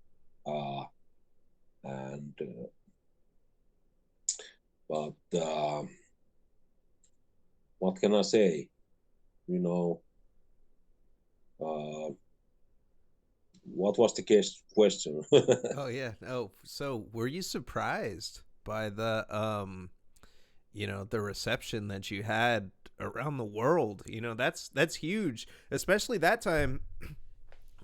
Uh, and but what can I say? You know, uh, what was the question? Oh yeah. Oh, so were you surprised by the reception that you had around the world? That's huge, especially that time.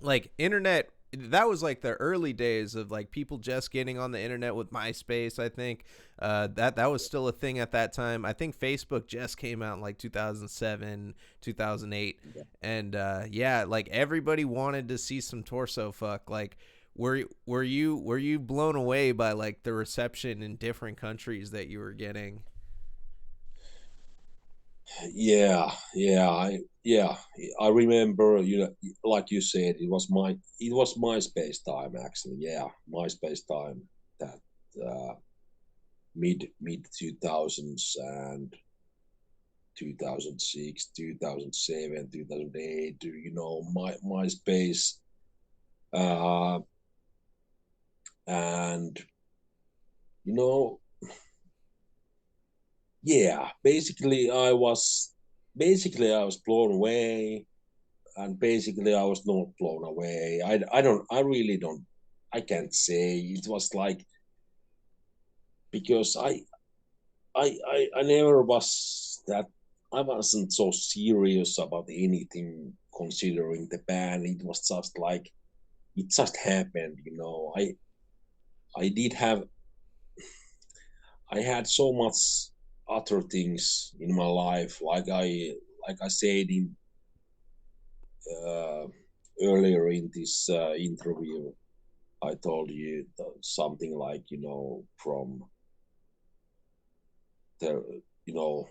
Like internet, that was like the early days of like people just getting on the internet with MySpace. I think that was still a thing at that time. I think Facebook just came out in like 2007, 2008, and yeah, like everybody wanted to see some torso fuck. Like, were you blown away by like the reception in different countries that you were getting? Yeah, I remember, like you said, it was MySpace time actually. Yeah, MySpace time, that uh, mid 2000s and 2006, 2007, 2008. MySpace, uh, and you know, yeah. Basically I was blown away, and basically I was not blown away. I really don't. I can't say it was like, because I never was that. I wasn't so serious about anything considering the band. It was just like it just happened. I did have I had so much other things in my life, like I said in uh, earlier in this interview. I told you something like, from there, you know,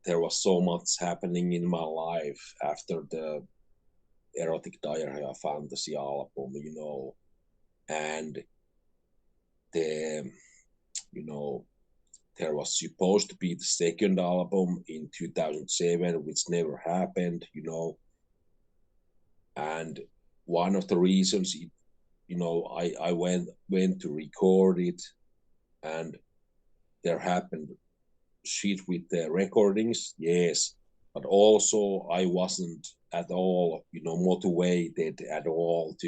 there was so much happening in my life after the Erotic Diary of Fantasy album, and the, you know, there was supposed to be the second album in 2007, which never happened. And one of the reasons, I went to record it, and there happened shit with the recordings, yes, but also I wasn't at all, motivated at all to,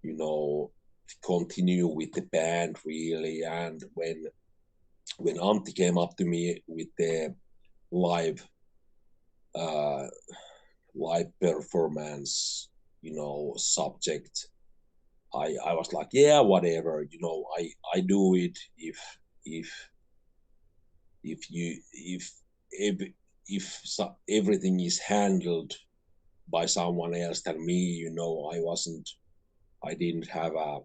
you know, continue with the band really. And when Antti came up to me with the live uh, live performance, subject, I was like, yeah, whatever, I do it if if everything is handled by someone else than me. I didn't have a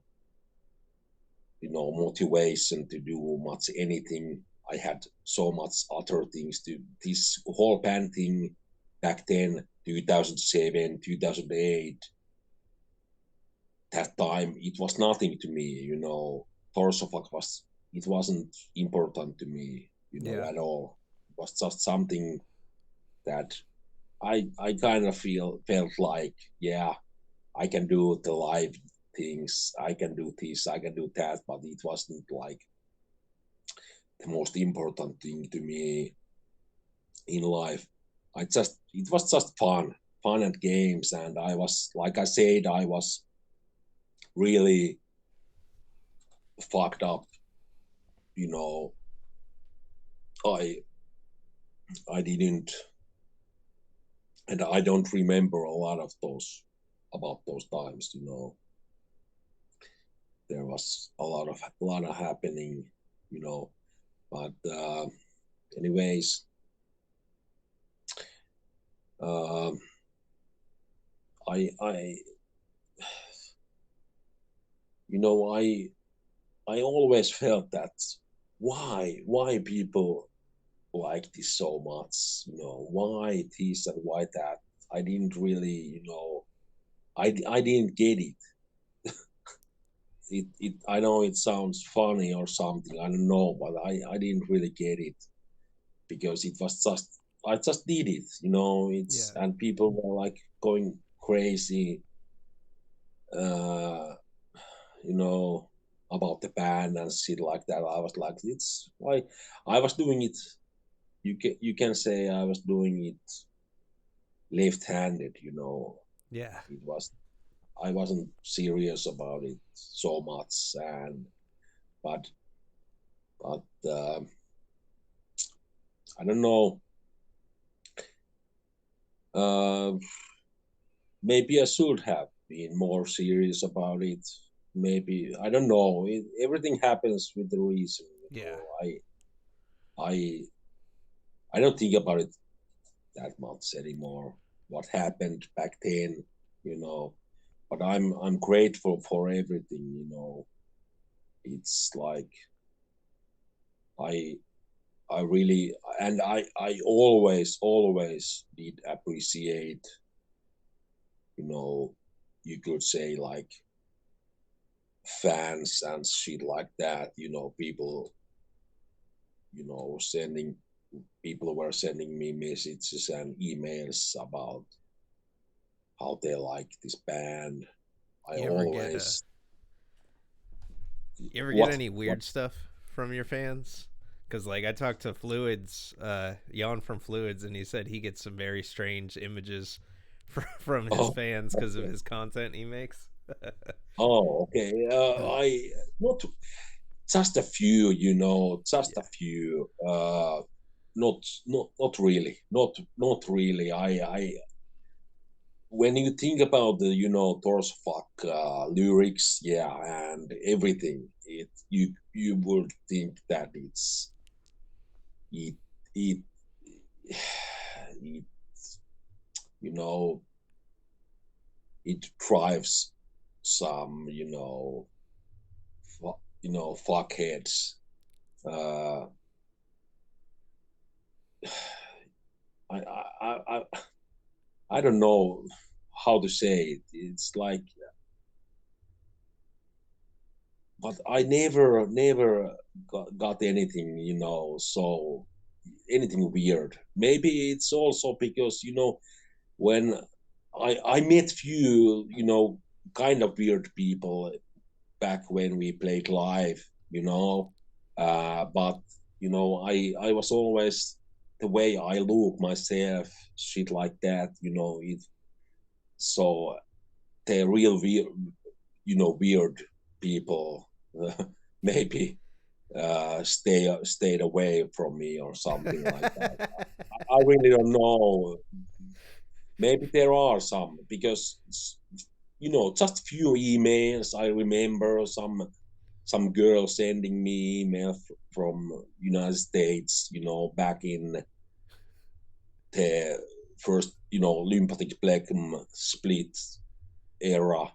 motivation to do much anything. I had so much other things to this whole band thing back then, 2007, 2008. That time it was nothing to me. Torsofuck it wasn't important to me, Yeah. at all. It was just something that I kind of felt like, yeah, I can do the live things, I can do this, I can do that, but it wasn't like the most important thing to me in life. It was just fun. fun and games, and I was, like I said, I was really fucked up. You know, I I didn't, and I don't remember a lot of those about those times. You know, there was a lot of happening. You know, but anyways, um, I I always felt that why people like this so much, why this and why that. I didn't really, I didn't get it. It I know it sounds funny or something, I don't know, but I didn't really get it because it was just, I just did it, it's, Yeah. and people were like going crazy, uh you know, about the band and shit like that. I was like, it's like I was doing it. You can say I was doing it left-handed. Yeah. It was, I wasn't serious about it so much, and but but I don't know. Uh, Maybe I should have been more serious about it. Maybe I don't know. Everything happens with the reason. Yeah. I I don't think about it that much anymore. What happened back then, you know. But I'm grateful for everything, It's like I I really, and I always did appreciate, you know, you could say like fans and shit like that, people, sending people were sending me messages and emails about how they like this band. I You ever get always, you ever get what any what weird stuff from your fans? Because like I talked to Fluids, Jan from Fluids, and he said he gets some very strange images from his oh, fans because of okay. his content he makes. Oh, okay. I not just a few, just a Yeah. few. Not really, not really. I When you think about the, Torsofuck lyrics, yeah, and everything, you would think that it it it you know it drives some, fuckheads. Uh, I don't know how to say it. It's like, but I never got anything, so anything weird. Maybe it's also because, when I met few, kind of weird people back when we played live, but I was always the way I look myself, shit like that, it so the real weird, weird people, maybe stayed away from me or something like that. I really don't know. Maybe there are some because, just few emails. I remember some girl sending me email from United States, back in the first, lymphatic plexium split era,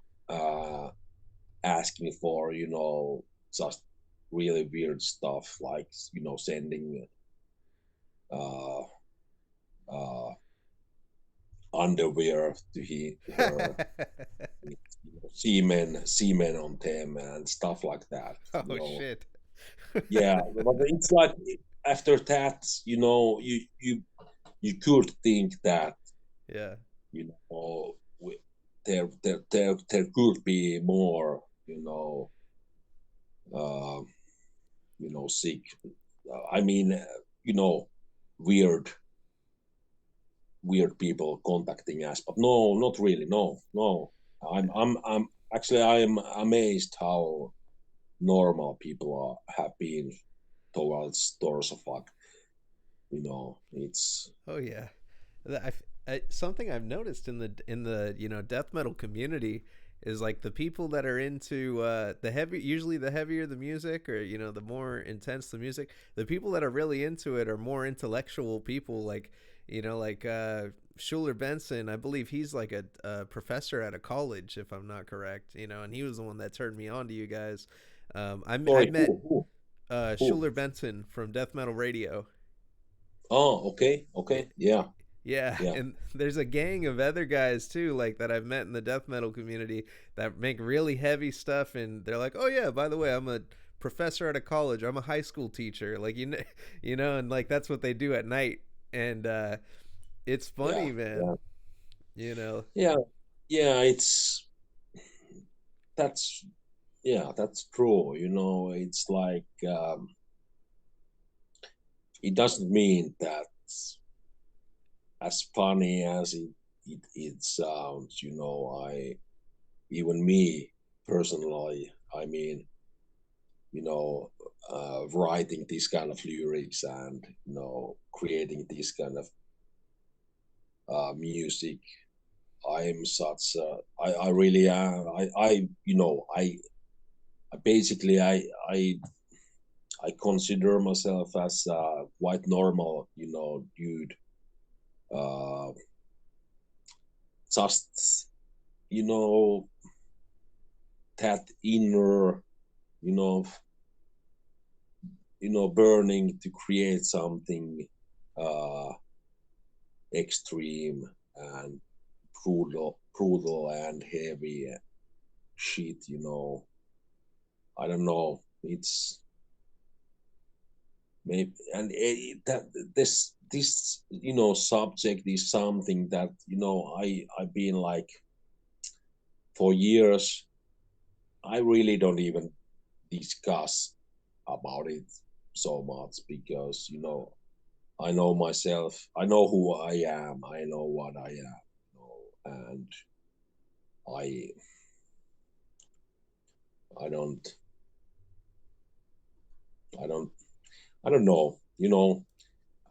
asking for, just really weird stuff like, sending uh, uh, underwear to her, with, semen on them and stuff like that. Oh shit. Yeah, but it's like after that, you could think that, Yeah. you know there could be more, uh, sick. I mean, weird weird people contacting us, but no, not really. No, no. I'm actually I am amazed how normal people have been towards Torsofuck. It's Oh yeah, something I've noticed in the death metal community is like the people that are into the heavy, usually the heavier the music, or the more intense the music. The people that are really into it are more intellectual people, like Schuler Benson. I believe he's like a professor at a college, if I'm not correct. And he was the one that turned me on to you guys. I sorry, met who? Schuler Benson from Death Metal Radio. Oh, okay, okay, yeah, Yeah, yeah, and there's a gang of other guys too, like that I've met in the death metal community that make really heavy stuff, and they're like, "Oh yeah, by the way, I'm a professor at a college. I'm a high school teacher." Like and like that's what they do at night, and it's yeah, funny, yeah, man. You know, yeah, yeah. That's that's true. It's like it doesn't mean that as funny as it sounds. I even me personally. I mean, writing these kind of lyrics and creating this kind of music. I'm such. I really am. I basically I consider myself as a quite normal, dude. Uh, just you know that inner, you know, burning to create something uh, extreme and brutal and heavy shit. I don't know. It's maybe and that this subject is something that I've been like for years. I really don't even discuss about it so much because I know myself. I know who I am. I know what I am. And I I don't I don't I don't know.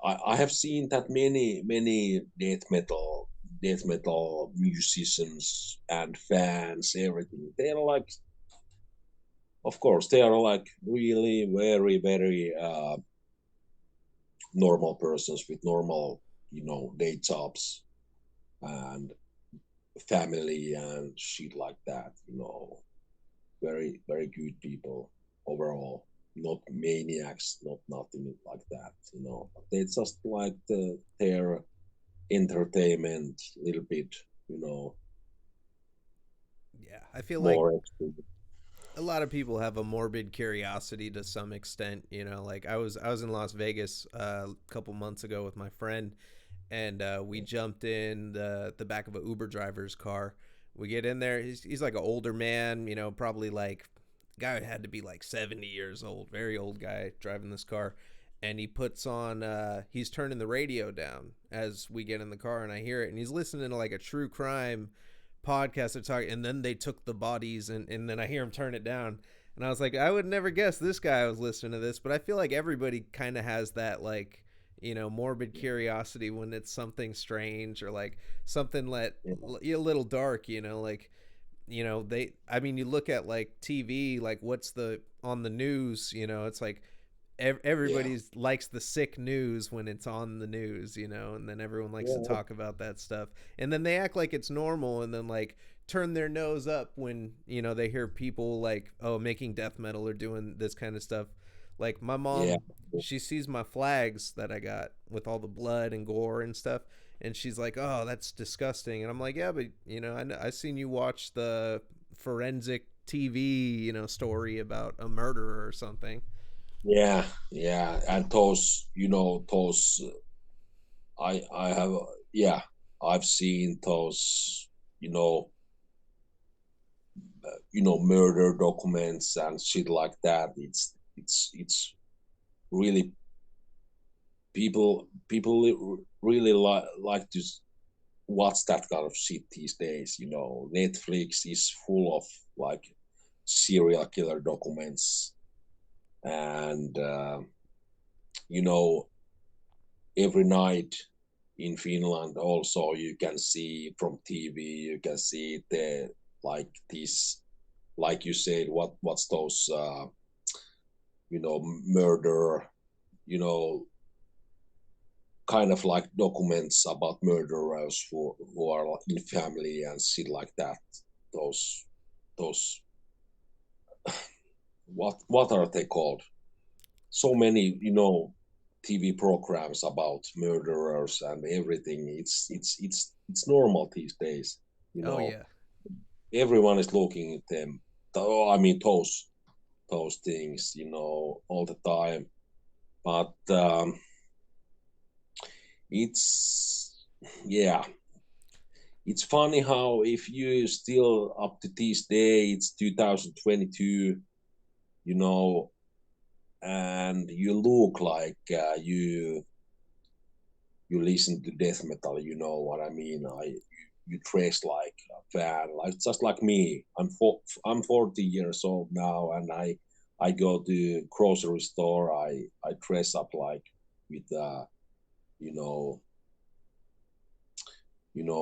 I have seen that many death metal musicians and fans, everything. They're like, of course, they are like really very very normal persons with normal day jobs and family and shit like that. Very very good people overall, not maniacs, not nothing like that. But they just like their entertainment a little bit, you know, yeah, I feel like more extreme. a lot of people have a morbid curiosity to some extent. Like I was in Las Vegas a couple months ago with my friend, and we jumped in the back of a Uber driver's car. We get in there. He's like an older man, probably like guy had to be like 70 years old, very old guy driving this car. And he puts on he's turning the radio down as we get in the car, and I hear it, and he's listening to like a true crime podcast they're talking, and then they took the bodies, and then I hear him turn it down, and I was like, I would never guess this guy was listening to this. But I feel like everybody kind of has that, like, morbid curiosity when it's something strange or like something Yeah, a little dark, like, I mean, you look at like TV, like what's the on the news, it's like yeah, everybody likes the sick news when it's on the news, and then everyone likes to yeah, talk about that stuff, and then they act like it's normal, and then like turn their nose up when they hear people like, oh, making death metal or doing this kind of stuff. Like my yeah, mom, she sees my flags that I got with all the blood and gore and stuff, and she's like, oh, that's disgusting. And I'm like, yeah, but I seen you watch the forensic TV story about a murderer or something. yeah, yeah. And those, those I have, yeah, I've seen those, you know, murder documents and shit like that. It's really people really like to watch that kind of shit these days. Netflix is full of like serial killer documents, and you know, every night in Finland also you can see from TV, you can see the like this, like you said, what's those murder, you know, kind of like documents about murderers who are in family and shit like that. Those what are they called? So many, TV programs about murderers and everything. It's normal these days. You Oh know, yeah. everyone is looking at them. Oh, I mean those things, all the time. But it's yeah, it's funny how if you still up to this day, it's 2022, you know, and you look like you listen to death metal, you know what I mean. You dress like a fan, like just like me. I'm 40 years old now, and I go to grocery store. I dress up like with you know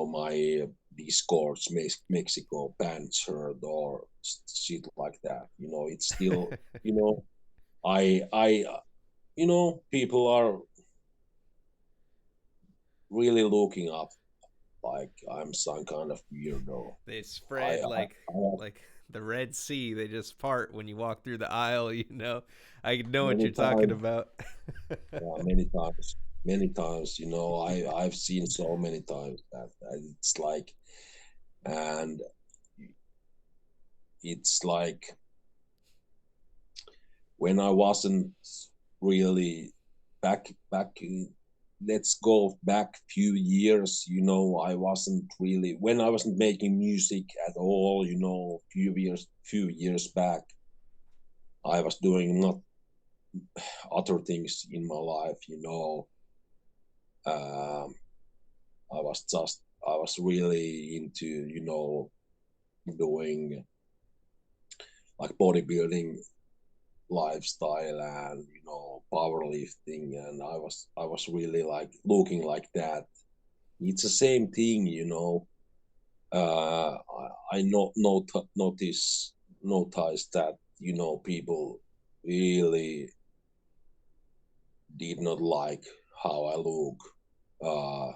my Discord's Mexico band shirt or shit like that. It's still I people are really looking up like I'm some kind of weirdo. They I, spread I like the Red Sea. They just part when you walk through the aisle. I know what many you're talking times, about. yeah, many times. I've seen so many times that it's like, and it's like when I wasn't really back. Let's go back few years. I wasn't really when I wasn't making music at all. Few years back, I was doing not other things in my life. Um, I was really into doing like bodybuilding lifestyle and powerlifting, and I was really like looking like that. It's the same thing. I noticed that people really did not like how I look. Uh,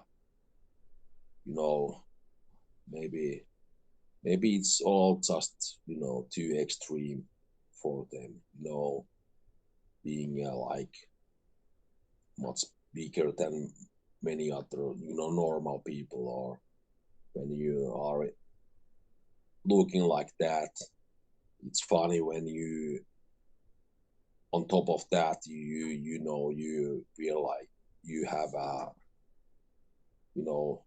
you know, maybe maybe it's all just too extreme for them. Being like much bigger than many other normal people, or when you are looking like that, it's funny when you on top of that you feel like you have a you know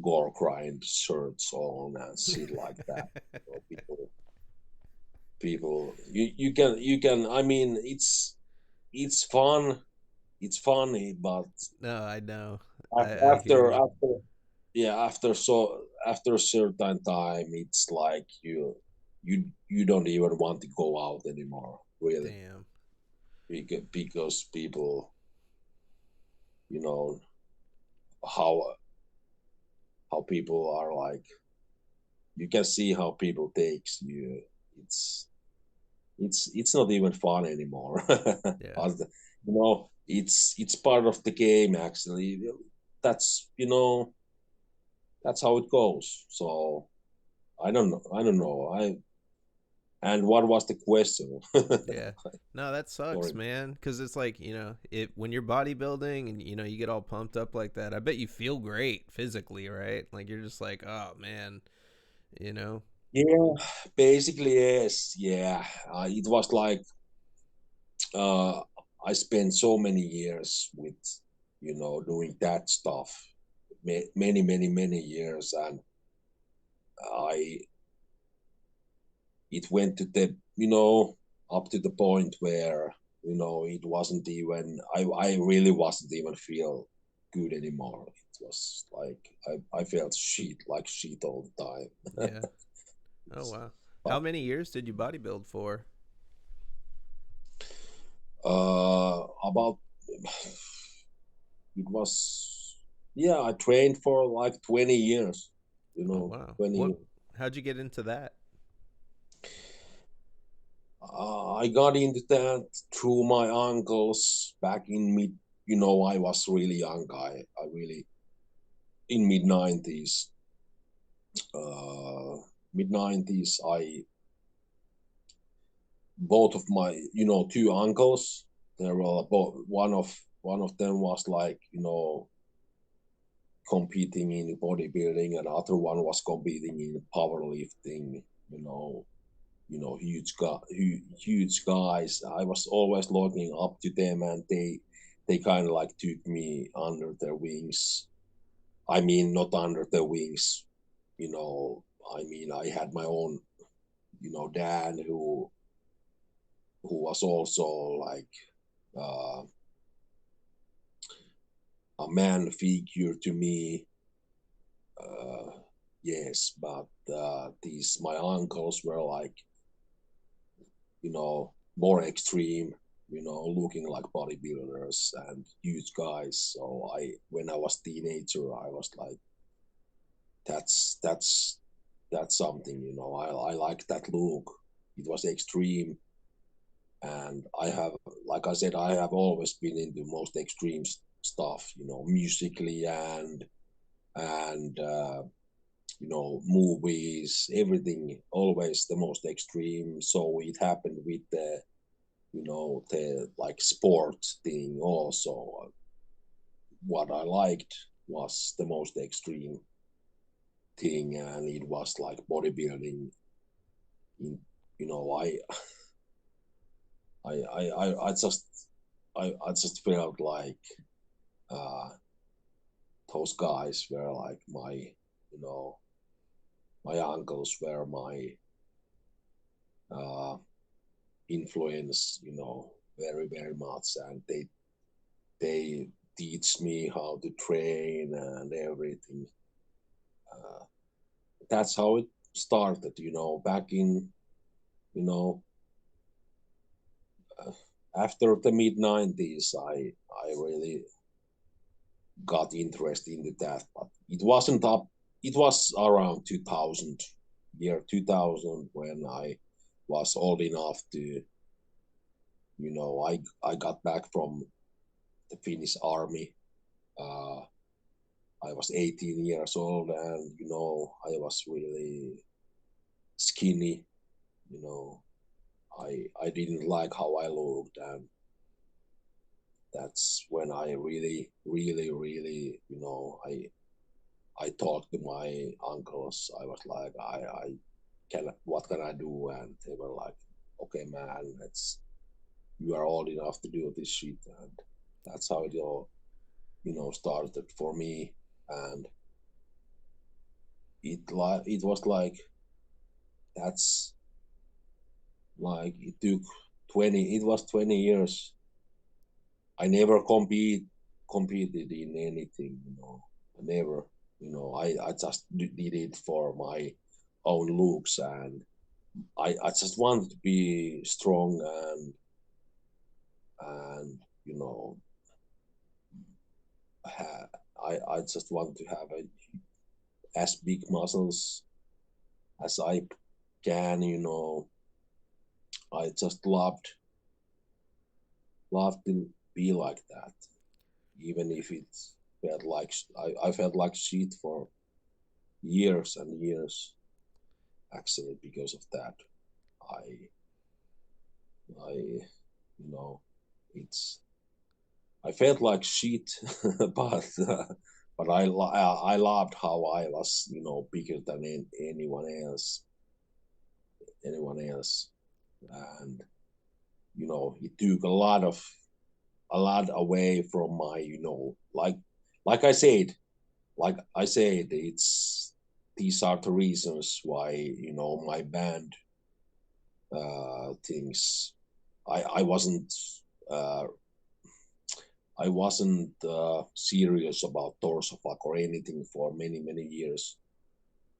gore grind shirts on and shit like that. People you can I mean it's fun, it's funny, but No, I know. I hear after you. after yeah after a certain time it's like you don't even want to go out anymore, really, Damn. because people you know how people are like, you can see how people takes you. it's it's not even fun anymore. Yeah. But, it's part of the game, actually. That's how it goes. So I don't know. And what was the question? Yeah. No, that sucks, Sorry. man. Because it's like, it when you're bodybuilding and, you get all pumped up like that, I bet you feel great physically, right? Like, you're just like, oh, man, you know? Yeah, basically yes. Yeah, it was like uh, I spent so many years with doing that stuff, many many many years, and I it went to the up to the point where it wasn't even I really wasn't even feel good anymore. was like I felt shit like shit all the time. Yeah. Oh wow. How But many years did you bodybuild for? about it was, yeah, I trained for like 20 years, Oh wow. 20. How'd you get into that? I got into that through my uncles back in mid, I was really young guy. I really, in mid 90s, uh, mid 90s, both of my, two uncles, there were both, one of them was like, competing in bodybuilding, and other one was competing in powerlifting, you know, huge guys. I was always looking up to them, and they kind of like took me under their wings. I mean, not under their wings, you know. I mean, I had my own, dad who was also like uh, a man figure to me. Uh, yes, but these my uncles were like, more extreme, looking like bodybuilders and huge guys. So when I was teenager, I was like, that's that's that's something, I like that look. It was extreme, and like I said, I have always been into most extreme stuff, musically and movies, everything, always the most extreme. So it happened with the like sports thing also. What I liked was the most extreme thing, and it was like bodybuilding. In, you know, I just felt like uh, those guys were like you know, my uncles were my uh, influence, very very much, and they teach me how to train and everything. Uh, that's how it started, back in, you know, uh, after the mid 90s, I really got interested into that, but it wasn't up, it was around 2000, year 2000, when I was old enough to, I got back from the Finnish army. Uh, I was 18 years old, and, I was really skinny, you know, I didn't like how I looked, and that's when I really, really, really, I talked to my uncles. I was like, I can, what can I do? And they were like, okay, man, you are old enough to do this shit, and that's how it all, started for me. And it was like that's like it took 20. It was 20 years. I never competed in anything, I never, I just did it for my own looks, and I just wanted to be strong, and you know I just want to have as big muscles as I can, I just loved to be like that, even if it felt like I felt like shit for years and years, actually, because of that. I i you know it's I felt like shit, but I loved how I was, bigger than anyone else, and it took a lot away from my, like I said, it's these are the reasons why, my band things. I wasn't uh, I wasn't serious about Torsofuck or anything for many years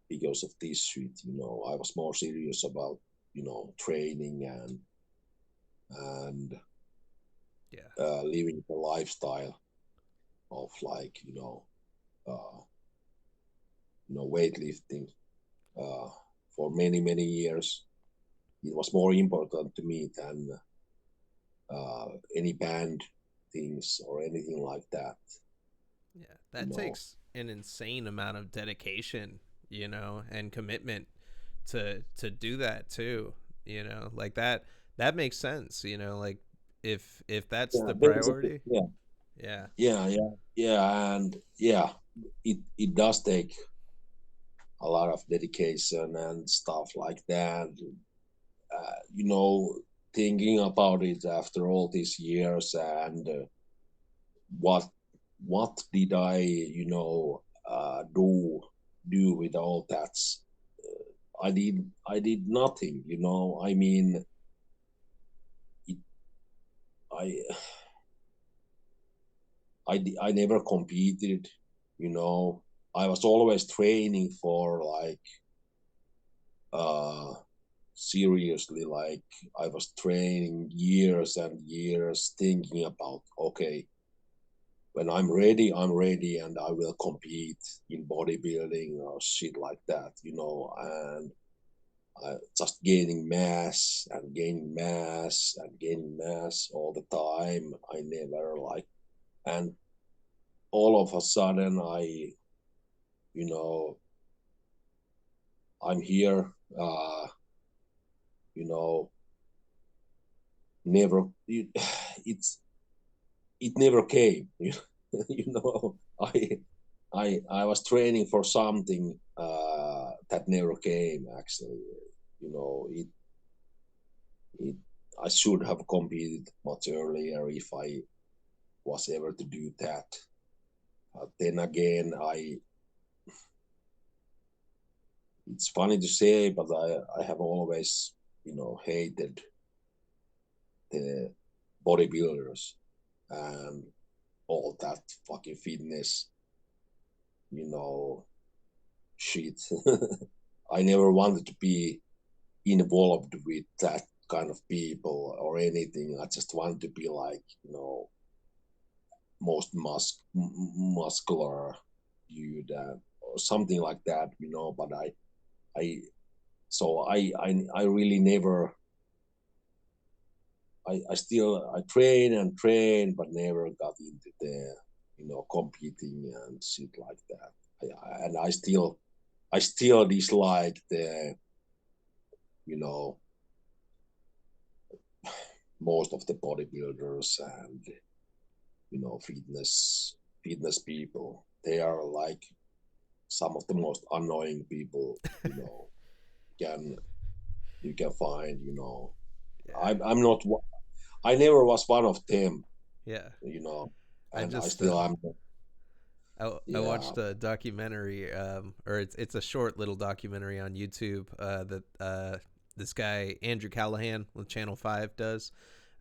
because of this shit. I was more serious about training and Yeah. living the lifestyle of like uh, weightlifting for many years. It was more important to me than any band things or anything like that. Yeah. You That know, takes an insane amount of dedication, and commitment to do that too. Like that makes sense, like if that's yeah, the basically, priority. yeah, Yeah. and yeah, it does take a lot of dedication and stuff like that. Uh, you know, Thinking about it after all these years and what did I do with all that? I did nothing. I mean, it, I I never competed. You know, I was always training for like uh seriously. Like I was training years and years, thinking about okay, when I'm ready, and I will compete in bodybuilding or shit like that. And just gaining mass and gaining mass and gaining mass all the time. I never like, and all of a sudden, you know, I'm here. You know, never. It's it never came. You know, I was training for something that never came. Actually, it I should have competed much earlier if I was ever to do that. Then again, it's funny to say, but I have always, hated the bodybuilders and all that fucking fitness, you know, shit. I never wanted to be involved with that kind of people or anything. I just wanted to be like, most muscular dude or something like that, But I I really never. I still I train and train, but never got into the competing and shit like that. And I still dislike the you know most of the bodybuilders and fitness people. They are like some of the most annoying people can you can find. Yeah. I'm not. I never was one of them. Yeah. You know, I and I just still am. I Yeah, watched a documentary, or it's a short little documentary on YouTube that this guy Andrew Callahan with Channel Five does,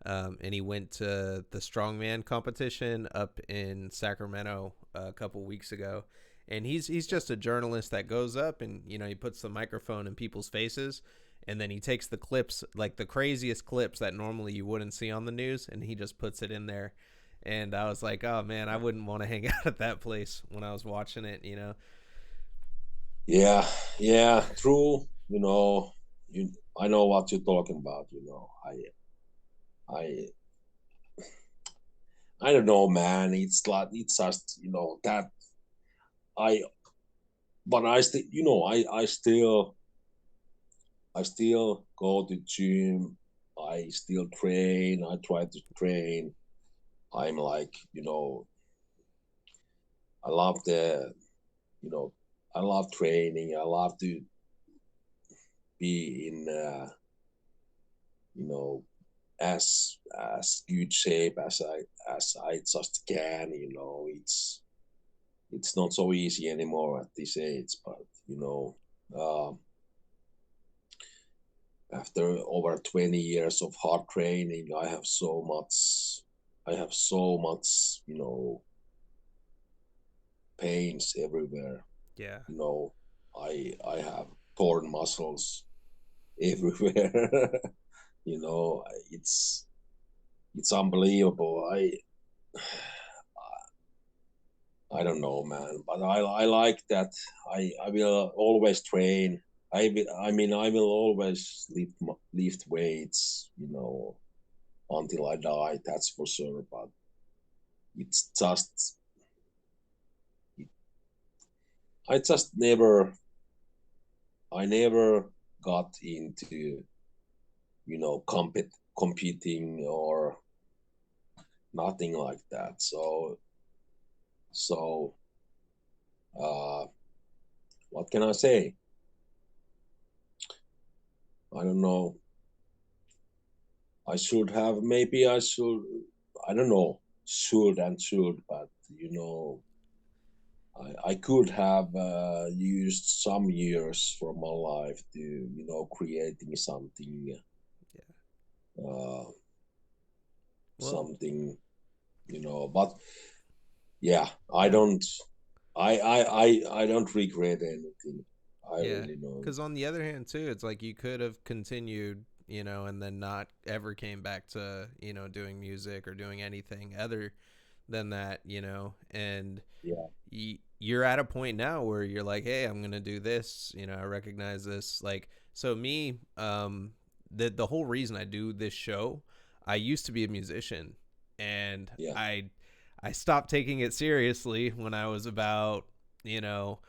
and he went to the strongman competition up in Sacramento a couple weeks ago, and he's just a journalist that goes up and he puts the microphone in people's faces, and then he takes the clips, like the craziest clips that normally you wouldn't see on the news, and he just puts it in there. And I was like, oh man, I wouldn't want to hang out at that place when I was watching it. yeah, yeah. True. You. I know what you're talking about. I, I don't know, man. It's like it's just that I. But I still, I still go to gym. I still train. I try to train. I'm like, I love you know, I love training. I love to be in, you know, as good shape as I just can. It's not so easy anymore at this age, but uh, after over 20 years of hard training, I have so much. I have so much, pains everywhere. Yeah. You know, I have torn muscles everywhere. It's unbelievable. I don't know, man, but I like that. I will always train. I will always lift weights. Until I die. That's for sure. But it's just I just never I never got into competing or nothing like that. So uh, what can I say? I don't know. I should have, maybe I should, I don't know, should, but I could have used some years from my life to, creating something, Yeah. uh, Well, something, but yeah, I yeah. don't, I don't regret anything. I Yeah. really don't. Because on the other hand, too, it's like you could have continued, and then not ever came back to, doing music or doing anything other than that, and Yeah, you're at a point now where you're like, hey, I'm gonna do this. I recognize this. Like, so me, the whole reason I do this show, I used to be a musician, and yeah, I stopped taking it seriously when I was about, you know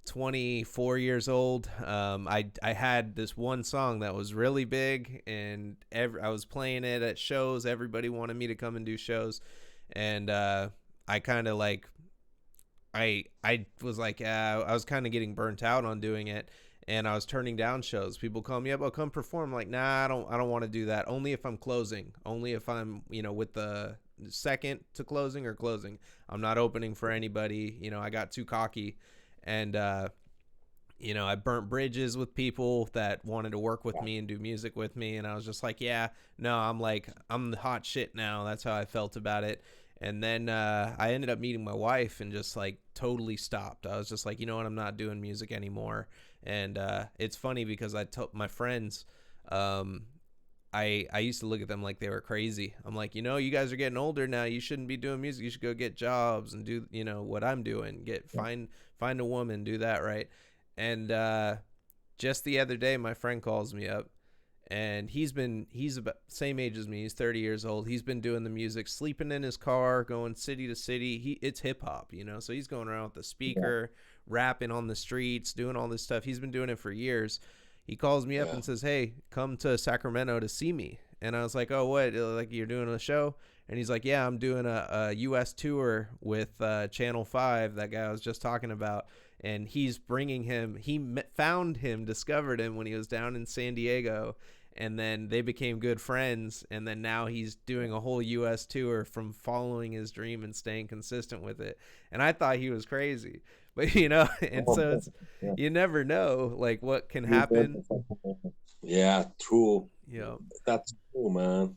24 years old. I had this one song that was really big, and I was playing it at shows. Everybody wanted me to come and do shows, and I kind of like I was like, I was kind of getting burnt out on doing it, and I was turning down shows. People call me up, "I'll come perform." I'm like, nah, I don't want to do that. Only if I'm closing. Only if I'm, with the second to closing or closing. I'm not opening for anybody. I got too cocky, and I burnt bridges with people that wanted to work with yeah, me and do music with me. And I was just like, yeah, no, I'm the hot shit now. That's how I felt about it. And then I ended up meeting my wife and just like totally stopped. I was just like, you know what, I'm not doing music anymore. And it's funny because I told my friends, um, I used to look at them like they were crazy. I'm like, you guys are getting older now. You shouldn't be doing music. You should go get jobs and do, what I'm doing. yeah, Find a woman, do that, right? And just the other day, my friend calls me up, and he's about same age as me. He's 30 years old. He's been doing the music, sleeping in his car, going city to city. It's hip hop, so he's going around with the yeah, speaker, rapping on the streets, doing all this stuff. He's been doing it for years. He calls me up yeah, and says, "Hey, come to Sacramento to see me." And I was like, "Oh, what? Like you're doing a show?" And he's like, "Yeah, I'm doing a U.S. tour with Channel 5, that guy I was just talking about." And he's bringing him. Found him, discovered him when he was down in San Diego, and then they became good friends. And then now he's doing a whole U.S. tour from following his dream and staying consistent with it. And I thought he was crazy, but and oh, so it's yeah. you never know like what can You happen. better- Yeah, true. You know, That's true, man.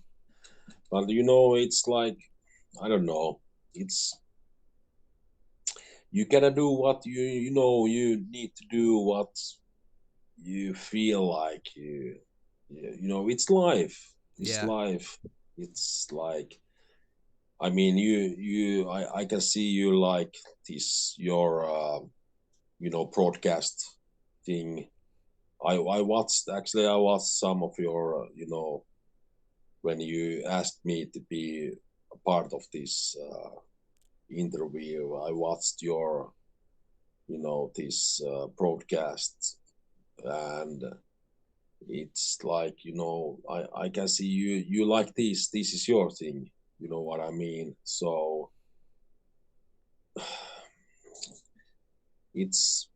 But it's like I don't know. It's you gotta do what you need to do what you feel like it's life. It's yeah, life. It's like I can see you like this your broadcast thing. I watched some of your when you asked me to be a part of this interview. I watched your this broadcast, and it's like I can see you like this is your thing, you know what I mean. So it's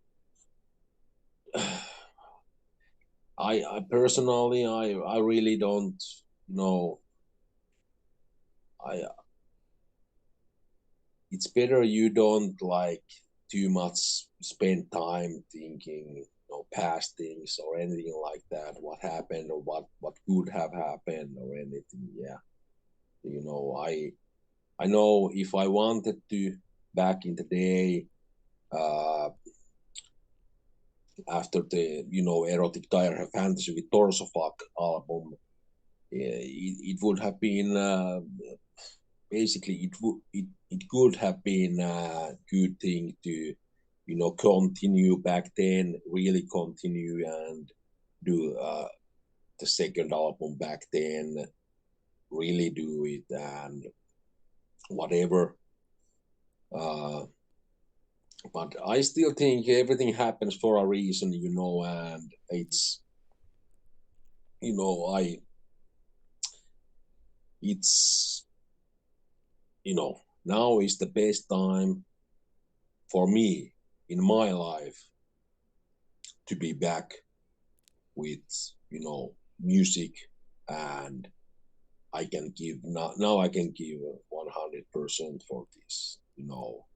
I personally I really don't you know I it's better you don't like too much spend time thinking past things or anything like that, what happened or what could have happened or anything. Yeah, I I know if I wanted to back in the day, uh, after the erotic dire fantasy with Torsofuck album, it would have been basically it could have been a good thing to continue back then, really continue and do the second album back then, really do it and whatever. Uh, but I still think everything happens for a reason, and it's I it's now is the best time for me in my life to be back with music, and I can give now I can give 100% for this,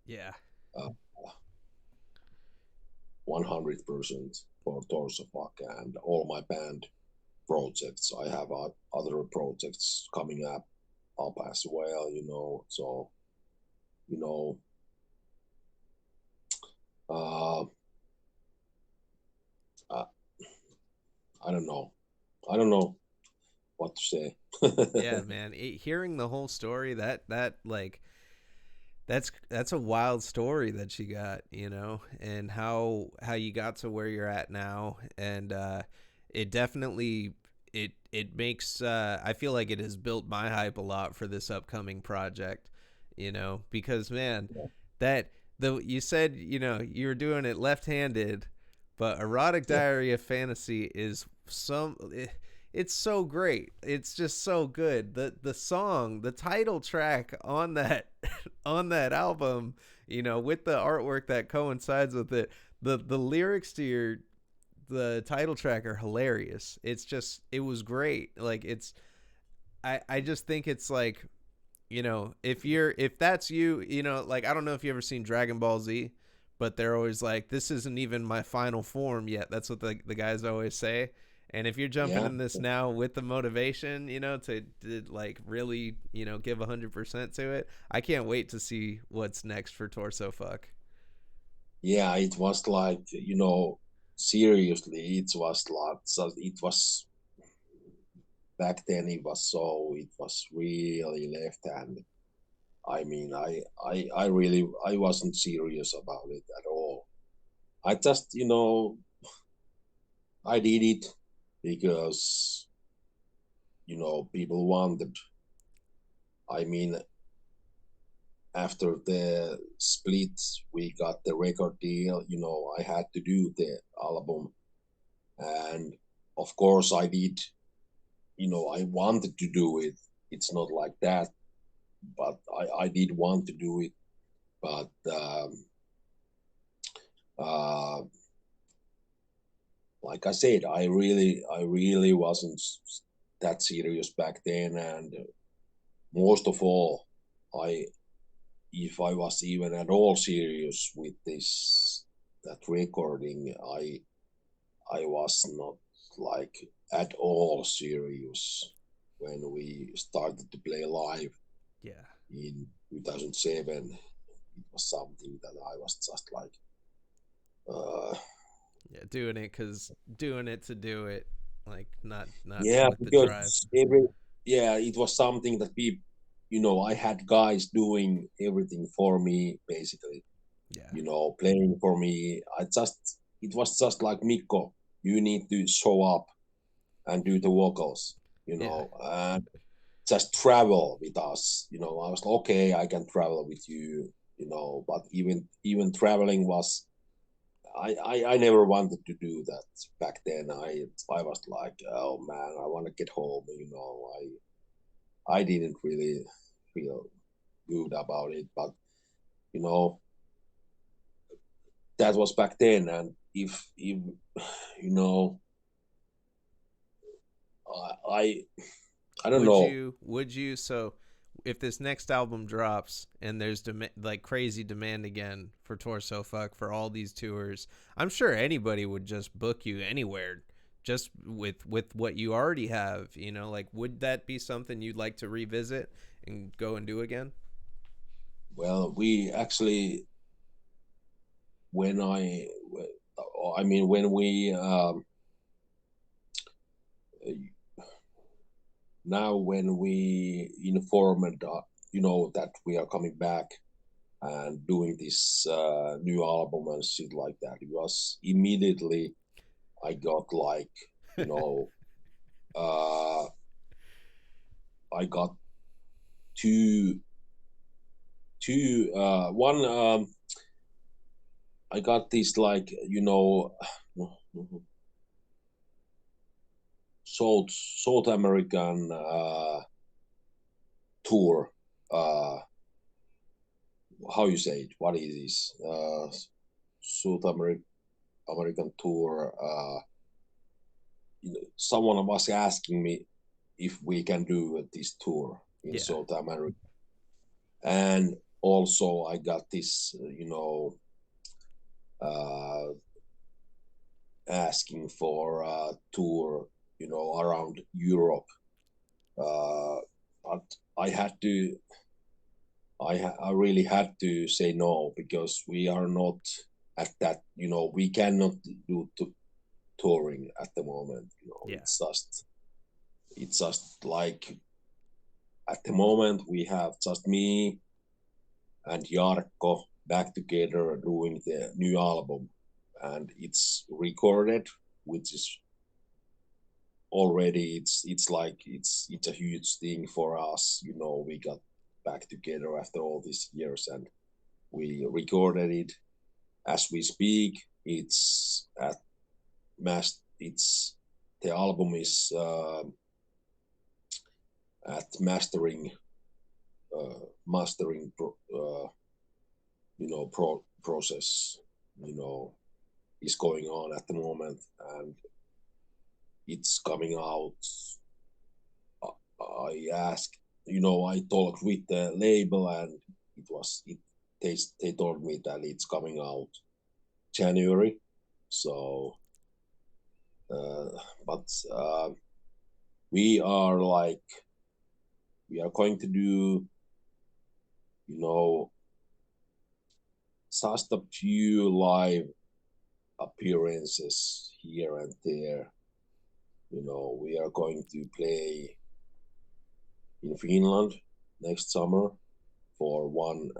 Yeah. uh, 100% for Torsofuck and all my band projects. I have other projects coming up as well, so you know uh, I, I don't know. I don't know what to say. Yeah, man. Hearing the whole story, that like that's a wild story that you got, and how you got to where you're at now, and it definitely it makes I feel like it has built my hype a lot for this upcoming project, because man, that the you said you were doing it left-handed, but erotic Yeah, diary of fantasy is it's so great. It's just so good. The song, the title track on that on that album, with the artwork that coincides with it, the lyrics to your the title track are hilarious. It was great. Like I just think it's like, if that's you, like I don't know if you ever seen Dragon Ball Z, but they're always like, this isn't even my final form yet. That's what the guys always say. And if you're jumping yeah, in this now with the motivation, to like really, give 100% to it, I can't wait to see what's next for Torso Fuck. yeah. It was like seriously, it was like so it was back then. It was really left hand. I mean, I really I wasn't serious about it at all. I just I did it because people wanted. I mean, after the split, we got the record deal. I had to do the album, and of course, I did. I wanted to do it. It's not like that, but I did want to do it. But uh, like I said, I really wasn't that serious back then, and most of all, I if I was even at all serious with this that recording, I was not like at all serious when we started to play live Yeah. in 2007. It was something that I was just like, uh, Yeah, doing it to do it, like not yeah, with the drive. because it was something that people, I had guys doing everything for me basically, Yeah. playing for me. It was just like Mikko, you need to show up and do the vocals, Yeah. and just travel with us. I was like, okay, I can travel with you, but even traveling was, I never wanted to do that back then. I was like, oh man, I want to get home. I didn't really feel good about it, but you know that was back then. And if you know, I I don't know. Would you so if this next album drops and there's like crazy demand again for Torso Fuck for all these tours, I'm sure anybody would just book you anywhere just with what you already have, like would that be something you'd like to revisit and go and do again? Well, we actually when I mean when we now when we informed that we are coming back and doing this new album and shit like that, it was immediately I got like you know uh I got two one I got this like South American tour. How you say it? What is this? South American tour. Someone was asking me if we can do this tour in Yeah. South America, and also I got this, uh, asking for a tour, around Europe. But I had to, I really had to say no because we are not at that, we cannot do touring at the moment. Yeah. It's just like at the moment we have just me and Jarkko back together doing the new album, and it's recorded, which is already it's like it's a huge thing for us. We got back together after all these years, and we recorded it as we speak. It's at it's the album is at mastering process you know is going on at the moment, and it's coming out. I asked, I talked with the label, and it they told me that it's coming out January. So, uh, but we are like we are going to do, you know, just a few live appearances here and there. We are going to play in Finland next summer for one,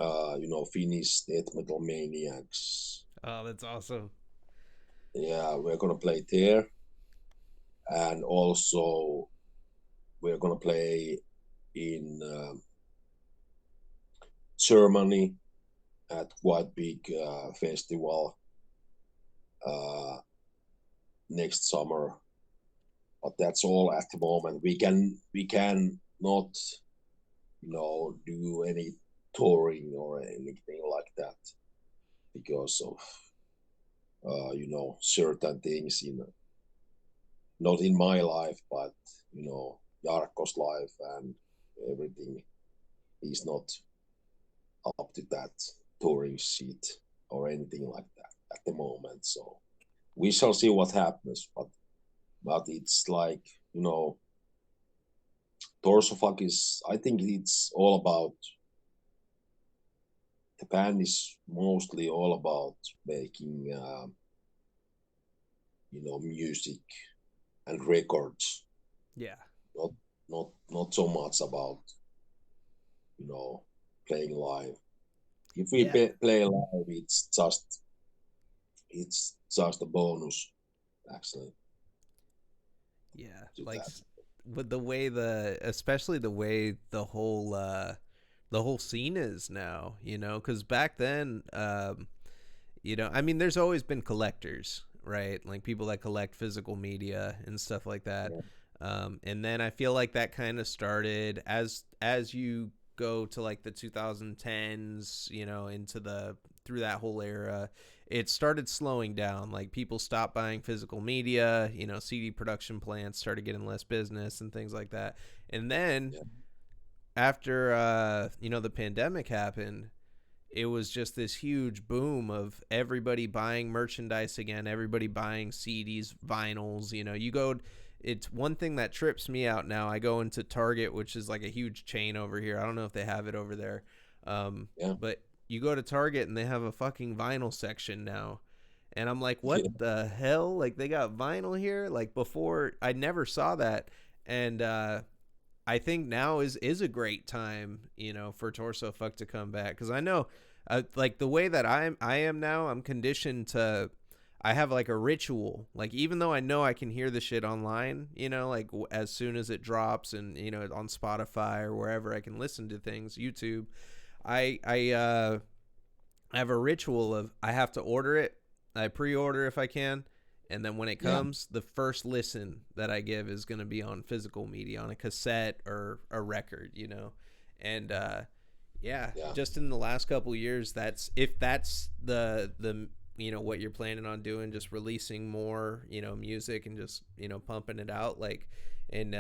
Finnish death metal maniacs. Oh, that's awesome. Yeah, we're gonna play there, and also we're gonna play in Germany at quite big festival uh, next summer. But that's all at the moment. We can not do any touring or anything like that because of certain things in not in my life, but Jarkko's life, and everything is not up to that touring sheet or anything like that at the moment. So we shall see what happens. But it's like Torsofuck is. I think it's all about the band is mostly all about making music and records, Yeah. not not so much about you know playing live. If we Yeah. play live, it's just a bonus actually Yeah. to Like that. with the way especially the way the whole scene is now, cuz back then I mean there's always been collectors, right? Like people that collect physical media and stuff like that. Yeah, And then I feel like that kind of started as you go to like the 2010s, into the through that whole era, it started slowing down. Like people stopped buying physical media, CD production plants started getting less business and things like that. And then yeah, after the pandemic happened, it was just this huge boom of everybody buying merchandise again, everybody buying CDs, vinyls. You go, it's one thing that trips me out now. I go into Target, which is like a huge chain over here. I don't know if they have it over there. Yeah. But you go to Target and they have a fucking vinyl section now. And I'm like, what the hell? Like, they got vinyl here? Like, before, I never saw that. And I think now is a great time, for Torso Fuck to come back. Because I know, like, the way that I am now, I'm conditioned to. I have like a ritual. Like, even though I know I can hear the shit online, like as soon as it drops, and on Spotify or wherever I can listen to things, YouTube. I have a ritual of I have to order it. I pre-order if I can, and then when it Yeah. comes, the first listen that I give is going to be on physical media, on a cassette or a record. And yeah, Yeah. just in the last couple of years, that's if that's the what you're planning on doing, just releasing more music and just pumping it out, like, and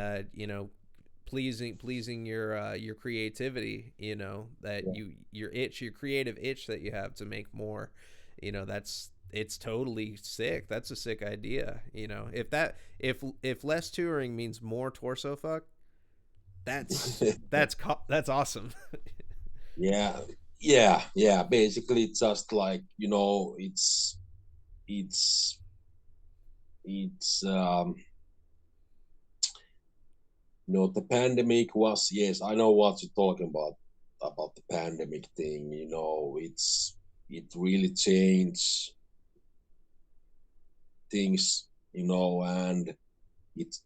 pleasing your creativity, that Yeah. your creative itch that you have to make more, that's it's totally sick. That's a sick idea. If less touring means more Torso Fuck, that's awesome. Yeah. Yeah. Yeah. Basically, it's just like, it's it's the pandemic was, yes, I know what you're talking about the pandemic thing. It really changed things, and it's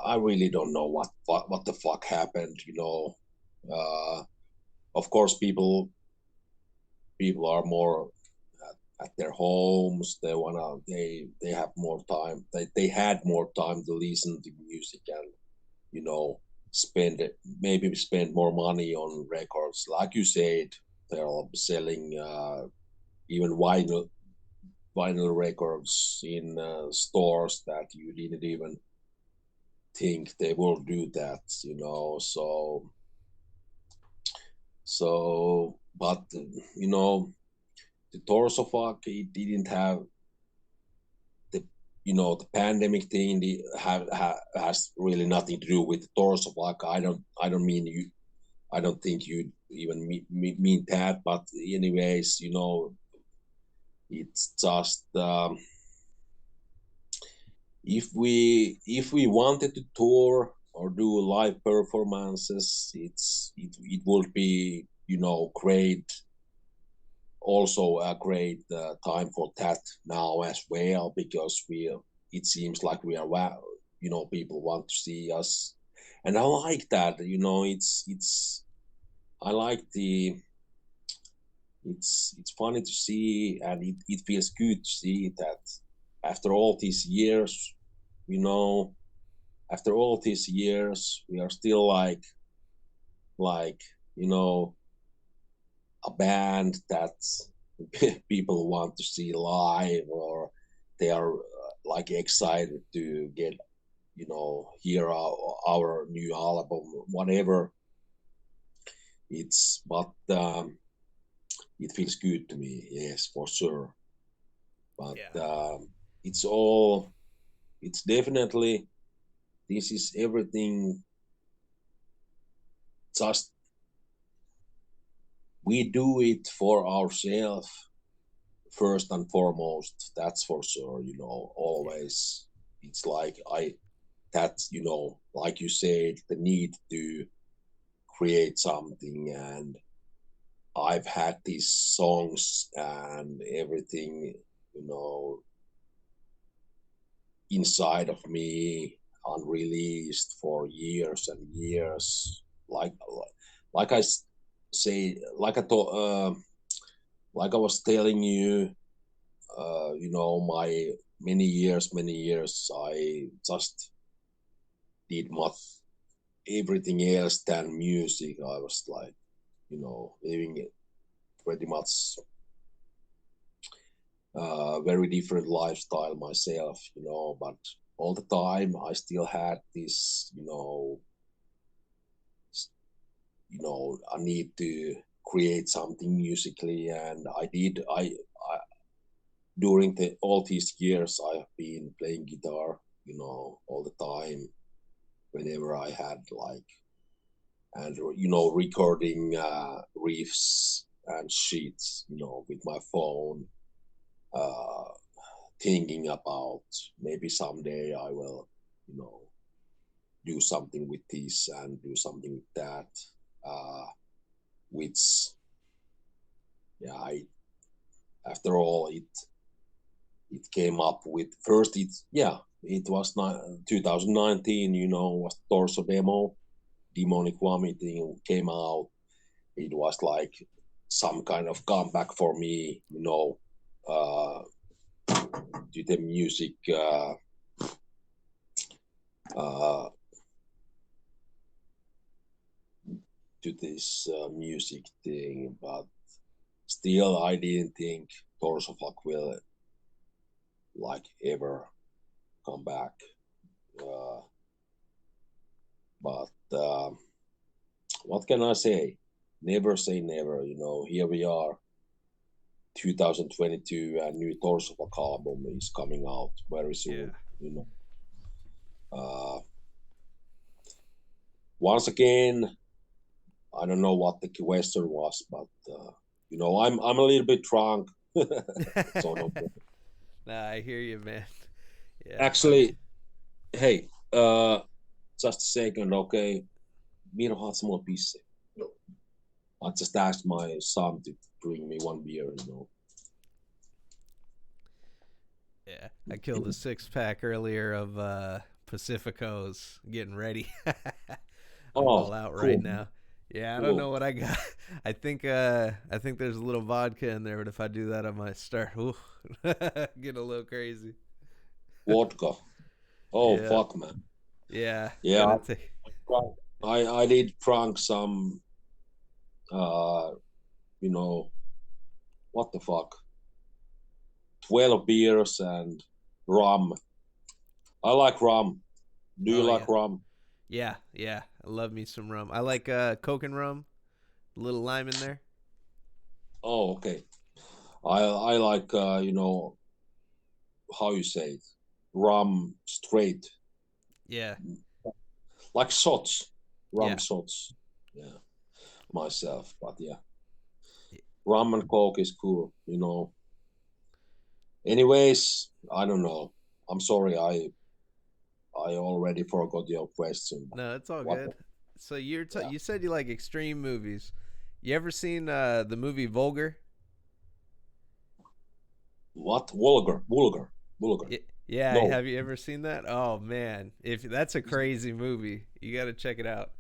I really don't know what the fuck happened. Of course, people are more at their homes. They have more time. They had more time to listen to music and you know spend it, maybe spend more money on records. Like you said, they're selling even vinyl records in stores that you didn't even think they will do that. But the torso fuck, it didn't have the the pandemic thing. Has really nothing to do with the torso fuck. I don't mean you. I don't think you even mean that. But anyways, it's just if we wanted to tour or do live performances, it would be great, also a great time for that now as well, because it seems like we are, wow, people want to see us, and I like that. It's I like the it's funny to see, and it feels good to see that after all these years, you know after all these years, we are still like you know a band that people want to see live, or they are like excited to get hear our new album, whatever. But it feels good to me, yes, for sure. But Yeah, it's all it's definitely, this is everything, just we do it for ourselves first and foremost, that's for sure. yeah, Always, it's like that's like you said, the need to create something. And I've had these songs and everything, you know inside of me, unreleased for years and years. Like I say, like I thought, like I was telling you, my many years, I just did much everything else than music. I was like, living it pretty much very different lifestyle myself, but all the time I still had this, I need to create something musically, and I during all these years I have been playing guitar, all the time, whenever I had like and you know, recording riffs and sheets, you know, with my phone, uh, thinking about maybe someday I will, you know, do something with this and do something with that, uh, which, yeah, after all, it came up with first. It was 2019. You know, was Torso demo, demonic vomiting came out. It was like some kind of comeback for me. You know, uh, to the music. Uh, to this music thing, but still, I didn't think Torsofuck will like ever come back. Uh, but what can I say? Never say never. You know, here we are, 2022, and new Torsofuck album is coming out very Yeah. soon. You know, uh, once again, I don't know what the question was, but you know, I'm a little bit drunk, so no. Nah, I hear you, man. Yeah, I'm. Actually, hey, just a second, okay? Miro had some more pisse. I just asked my son to bring me one beer, you know. Yeah, I killed a 6 pack earlier of Pacificos. Getting ready. I'm all Oh, out right cool, now. Yeah, I don't know cool. what I got. I think there's a little vodka in there, but if I do that, I might start get a little crazy. Vodka. Oh, Yeah, fuck, man. yeah, Yeah, gotta take. I did drunk some, uh, you know, what the fuck? 12 beers and rum. I like rum. Do you Oh like yeah, rum? yeah, yeah. I love me some rum. I like Coke and rum. A little lime in there. Oh, okay. I like, you know, how you say it? Rum straight. Yeah, Like shots. Rum yeah. shots. Yeah, myself. But yeah, rum and coke is cool, you know. Anyways, I don't know. I'm sorry, I already forgot your question. No, it's all What? good. So Yeah. you said you like extreme movies. You ever seen the movie Vulgar? What? Vulgar. Yeah, No. have you ever seen that? Oh man, if that's a crazy movie, you got to check it out.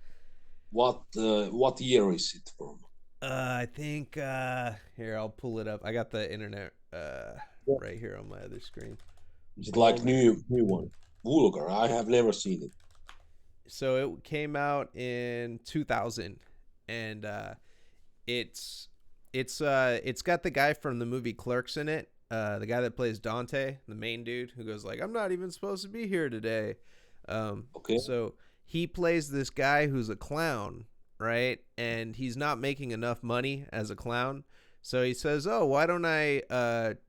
What year is it from? I think here I'll pull it up. I got the internet right here on my other screen. Is it like Vulgar. new one? Vulgar. I have never seen it. So it came out in 2000, and it's it's got the guy from the movie Clerks in it. The guy that plays Dante, the main dude, who goes like, "I'm not even supposed to be here today." Okay. So he plays this guy who's a clown, right? And he's not making enough money as a clown. So he says, "Oh, why don't I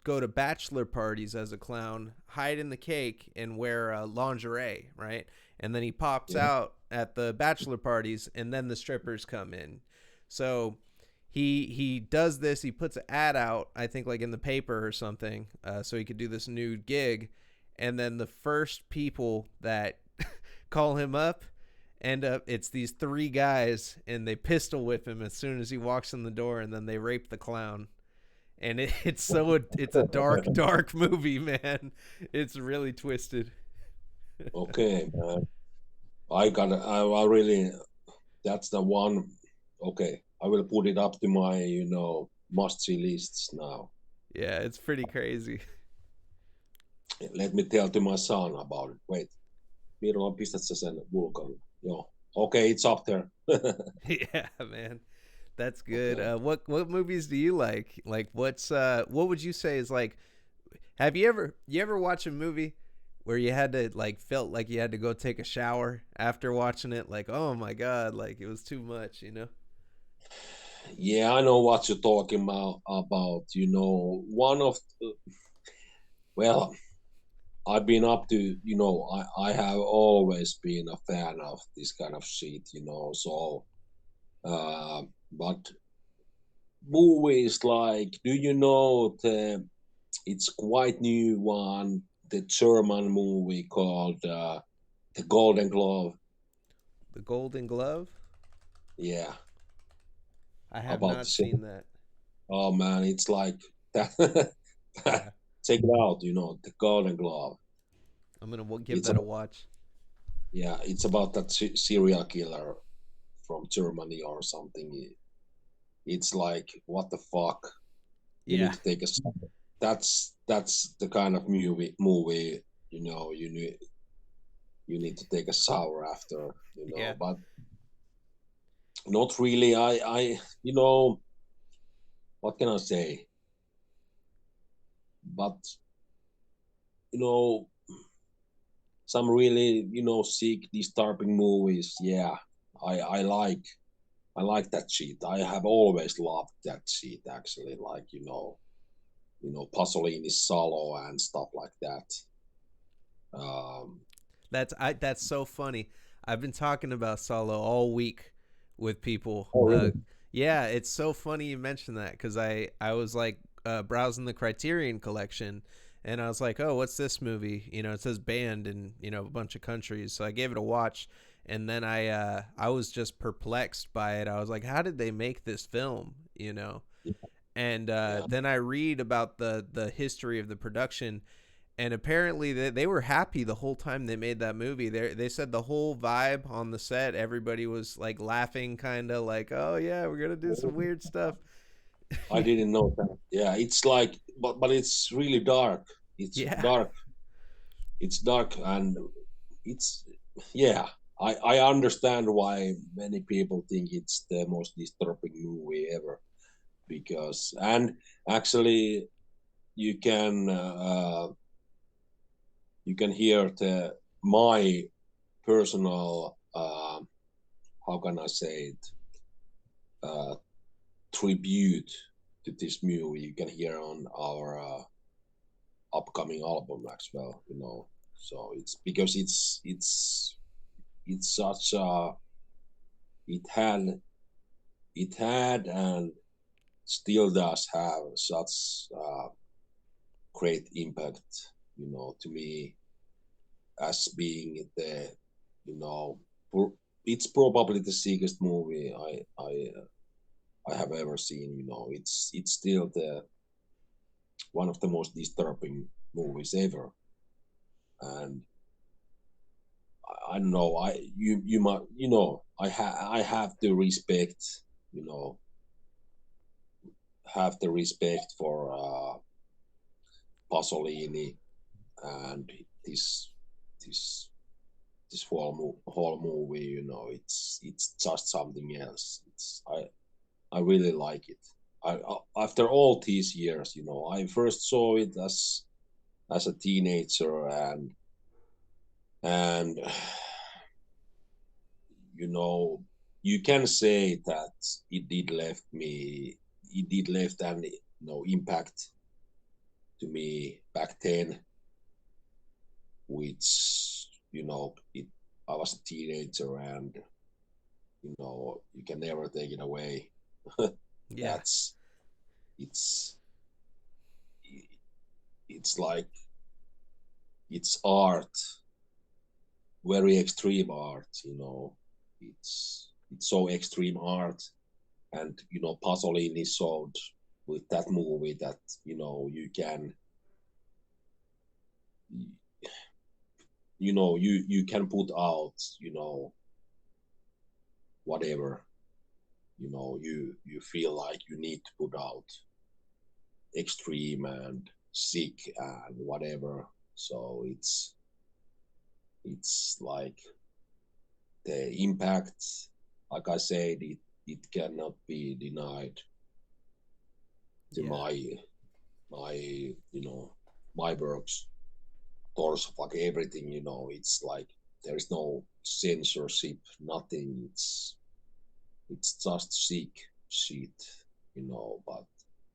go to bachelor parties as a clown, hide in the cake, and wear lingerie, right?" And then he pops Yeah. out at the bachelor parties, and then the strippers come in. So he does this. He puts an ad out, I think, like in the paper or something, so he could do this new gig. And then the first people that call him up end up it's these 3 guys, and they pistol whip him as soon as he walks in the door, and then they rape the clown. And it's a dark, dark movie, man. It's really twisted. Okay, man. I really, that's the one. Okay, I will put it up to my, you know, must see lists now. Yeah, it's pretty crazy. Let me tell to my son about it. Wait, Miro, pistät sä sen Vulkan? Joo. Okay, it's up there. Yeah, man. That's good. Okay. What movies do you like? Like what would you say is like have you ever watch a movie where you had to like felt like you had to go take a shower after watching it, like, oh my god, like it was too much, you know? Yeah, I know what you're talking about. You know, one of the, well, I've been up to, you know, I have always been a fan of this kind of shit, you know. So But movies like, do you know it's quite new one, the German movie called The Golden Glove. The Golden Glove? Yeah, I have about not the same. seen that. Oh man, it's like that. Yeah. Check it out. The Golden Glove. I'm going to give It's that a about, watch. yeah, it's about that serial killer from Germany or something. It's like, what the fuck? You Yeah. need to take a. That's the kind of movie. You need to take a shower after. Yeah. But not really. You know, what can I say? But you know, some really sick, disturbing movies. Yeah, I like I like that shit. I have always loved that shit. Actually, like Pasolini's Salo and stuff like that. Um, That's so funny. I've been talking about Solo all week with people. oh really? Yeah, it's so funny you mentioned that because I was like browsing the Criterion collection and I was like, oh, what's this movie? It says banned in a bunch of countries, so I gave it a watch, and then I was just perplexed by it. I was like, how did they make this film? Yeah, And yeah. then I read about the history of the production, and apparently they were happy the whole time they made that movie. They said the whole vibe on the set, everybody was like laughing, kind of like, oh yeah, we're gonna do some weird stuff. I didn't know that. Yeah, it's like, but it's really dark. It's Yeah, dark. It's dark, and it's yeah. I understand why many people think it's the most disturbing movie ever, because and actually you can uh, you can hear my personal how can I say it, uh, tribute to this movie. You can hear on our upcoming album as well. So it's because it's such a it had it had and still does have such great impact, to me, as being you know, it's probably the sickest movie I have ever seen. It's still the one of the most disturbing movies ever, and I don't know. You might I have to respect, you know have the respect for Pasolini and this this this whole movie. It's just something else. I really like it. After all these years, I first saw it as a teenager, and you know you can say that it did left an impact to me back then, which it I was a teenager, and you can never take it away. yeah, That's it's it's like it's art, very extreme art. It's so extreme art, and Pasolini showed with that movie that you can put out whatever you feel like you need to put out, extreme and sick and whatever. So it's like the impact, like I said, it cannot be denied to yeah. my my works, Torsofuck, everything. It's like there's no censorship, nothing. It's just sick shit, but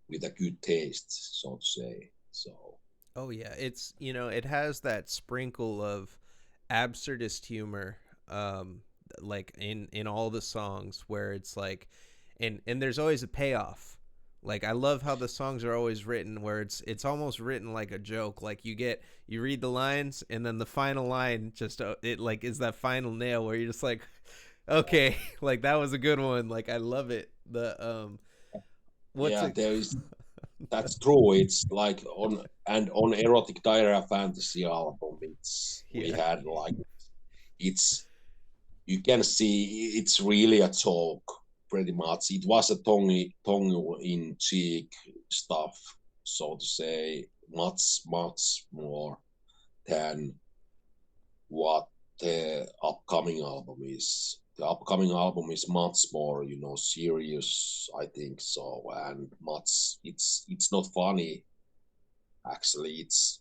with a good taste, so to say. So Oh yeah, it has that sprinkle of absurdist humor, um, like in all the songs where it's like, and there's always a payoff. Like I love how the songs are always written where it's almost written like a joke. Like you read the lines and then the final line just it like is that final nail where you're just like, okay, like that was a good one. Like I love it. The what's Yeah, it? there is. That's true. It's like on erotic diarrhea fantasy album. It's we Yeah, had like it's you can see it's really a joke pretty much. It was a tongue in cheek stuff, so to say, much more than what the upcoming album is. The upcoming album is much more, serious. I think so, and much. It's not funny. Actually, it's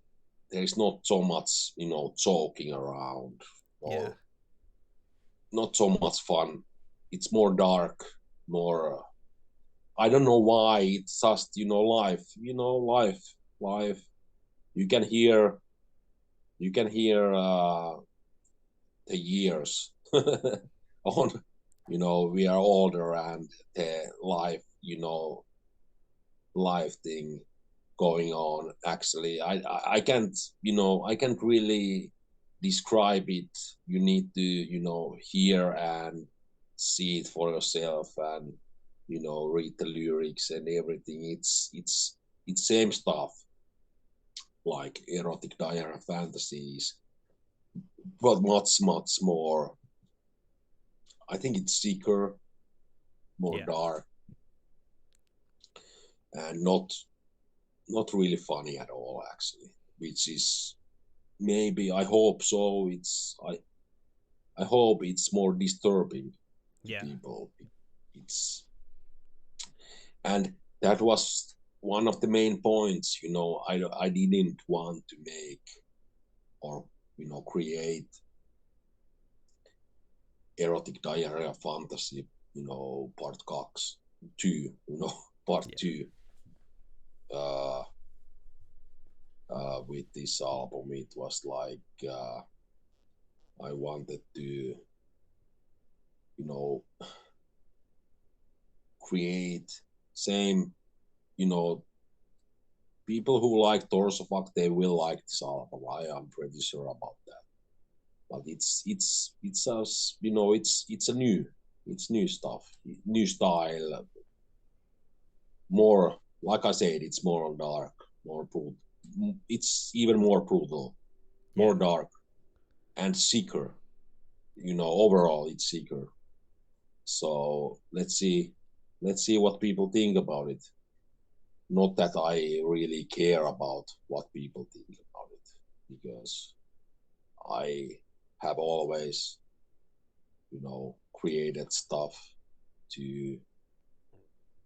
there is not so much, joking around yeah, or not so much fun. It's more dark, more. I don't know why. It's just, life. Life. You can hear. You can hear the years on. We are older and the life. Life thing going on. Actually, I can't. I can't really describe it. You need to, hear and see it for yourself and read the lyrics and everything. It's same stuff like erotic diarrhea fantasies, but much more. I think it's sicker, more yeah, dark, and not really funny at all actually, which is maybe I hope so. I hope it's more disturbing to yeah, people. It's and that was one of the main points. I didn't want to make or create erotic diarrhea fantasy. Part Cox 2. Part yeah, 2. Uh, with this album, it was like I wanted to know create same you know people who like Torsofuck, they will like this album. I am pretty sure about that. But it's us, it's a it's new stuff, new style, more like I said, it's more dark, more brutal. It's even more brutal, yeah. more dark and sicker. Overall, it's sicker. So let's see what people think about it. Not that I really care about what people think about it, because I have always, created stuff to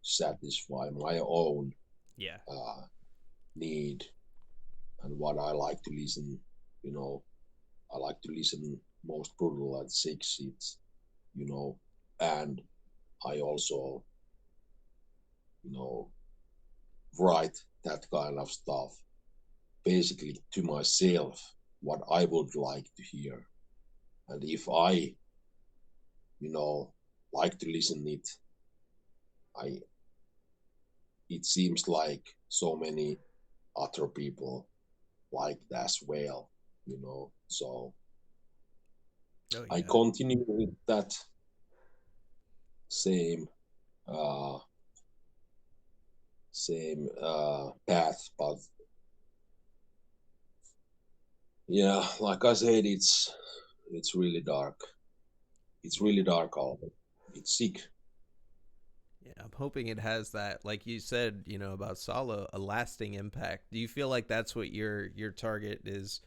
satisfy my own Yeah. uh, need and what I like to listen. You know, I like to listen most brutal at six seats, you know, and I also, you know, write that kind of stuff basically to myself, what I would like to hear. And if I, you know, like to listen it, I it seems like so many other people like that as well. So Oh I yeah. continue with that same uh path, but yeah, like I said, it's really dark. It's Yeah. really dark album. It's sick. Yeah, I'm hoping it has that, like you said, about Solo, a lasting impact. Do you feel like that's what your target is?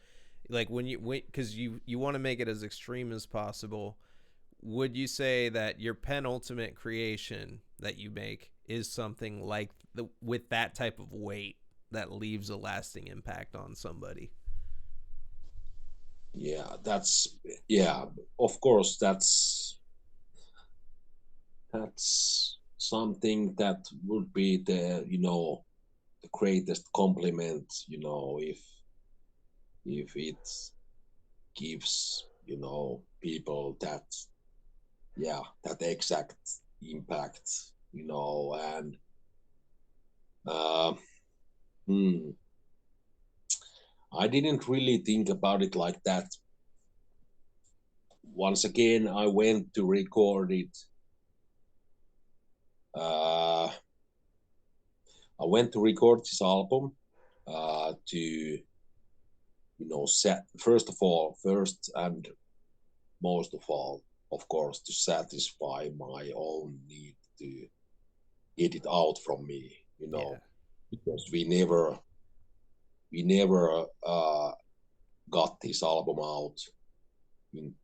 Like because you want to make it as extreme as possible. Would you say that your penultimate creation that you make is something like with that type of weight that leaves a lasting impact on somebody? Yeah, yeah, of course that's something that would be the greatest compliment, if it gives, people that yeah, that exact impact, and uh, hmm, I didn't really think about it like that. Once again, I went to record it. Uh, I went to record this album to, set first of all, first and most of all, of course, to satisfy my own need to get it out from me, Yeah. because we never got this album out in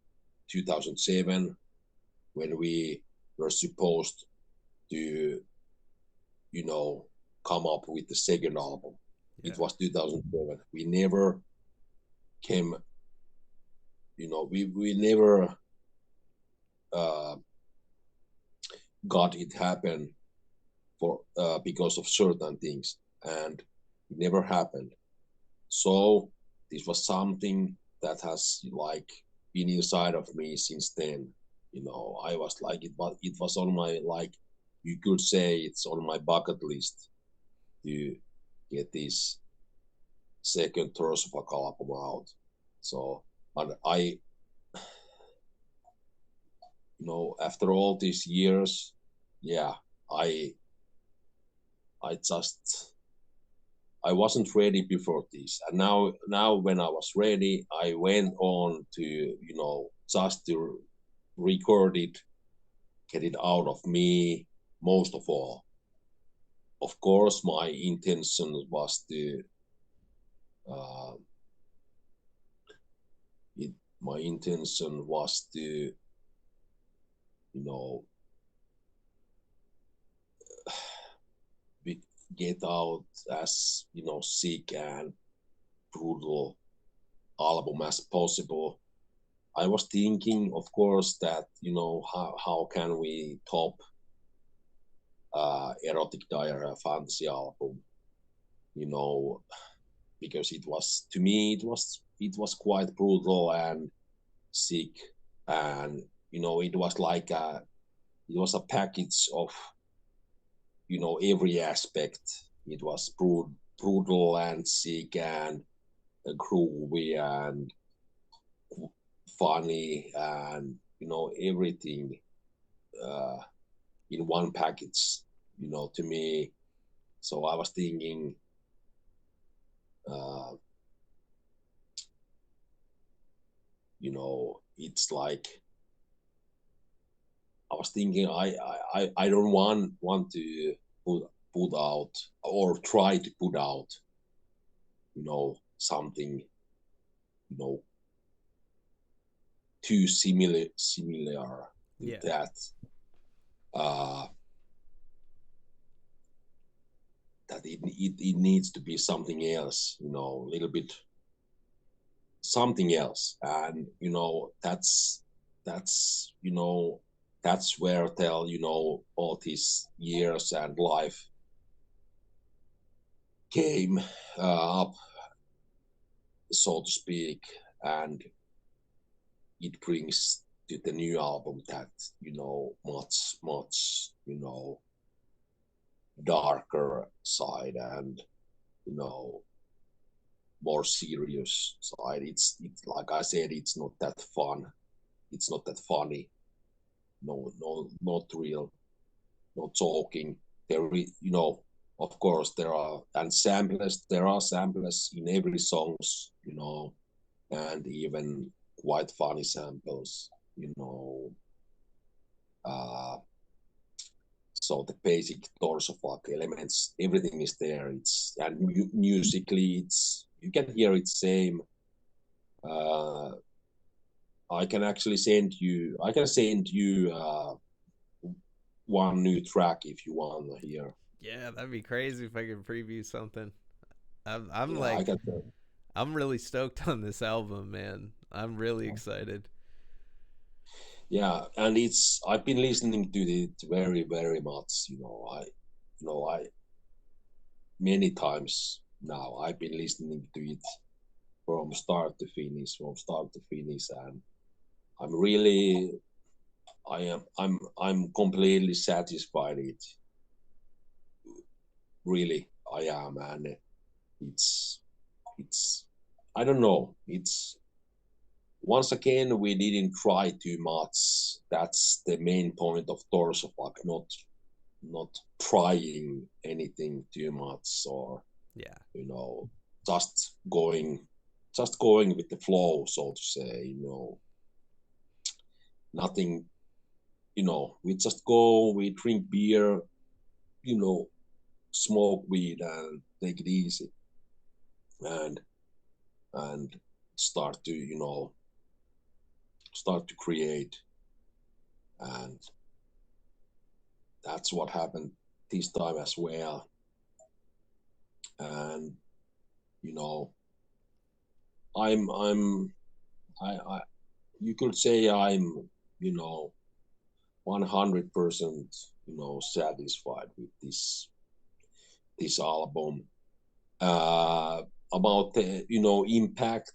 2007 when we were supposed to, you know, come up with the second album. It Yeah. was 2007. We never came, we never uh, got it happen for because of certain things, and it never happened. So this was something that has like been inside of me since then. I was like it was on my, like, you could say it's on my bucket list to get this second Torsofuck album out. So, but after all these years, yeah, I I just I wasn't ready before this, and now when I was ready, I went on to, just to record it, get it out of me. Most of all, of course, my intention was to uh, it, my intention was to, you know be, get out as, sick and brutal album as possible. I was thinking, of course, that, how can we top erotic diarrhea fantasy album, you know, because it was, to me, it was quite brutal and sick, and it was a package of, every aspect. It was brutal and sick and groovy and funny and, everything uh, in one package, to me. So I was thinking, uh, it's like, I was thinking, I don't want to put out or try to put out, something, you know too similar to Yeah. that. uh that it needs to be something else, a little bit something else. And, that's where tell, all these years and life came up, so to speak, and it brings to the new album that, much darker side and, you know more serious side. It's like I said, it's not that fun, it's not that funny. No, not real, not talking. Of course there are samplers in every songs, and even quite funny samples, uh so the basic Torsofuck elements, everything is there. It's and musically, it's, you can hear it same. uh I can send you one new track if you want to hear. Yeah, that'd be crazy if I could preview something. I'm Yeah, I like, can. I'm really stoked on this album, man. I'm really excited. Yeah, and it's I've been listening to it very, very much. I many times now I've been listening to it from start to finish, and I'm really, I'm completely satisfied. It really I am, and it's it's I don't know. It's once again we didn't try too much. That's the main point of Torsofuck, not trying anything too much, or Yeah. you know just going just going with the flow, so to say. Nothing. We just go, we drink beer, you know smoke weed and take it easy, and and start to start to create. And that's what happened this time as well. And you know I'm I you could say I'm you know 100% satisfied with this album. uh about the impact.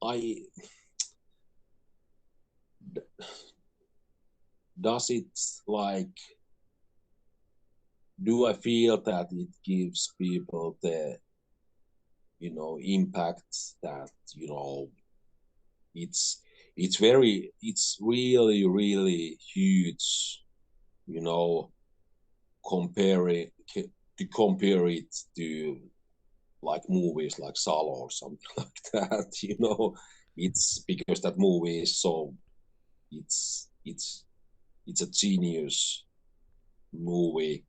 I Does it, like, do I feel that it gives people the impact that it's it's really really huge, you know compare it to compare it to, like, movies like Salo or something like that. It's because that movie is so, it's a genius movie,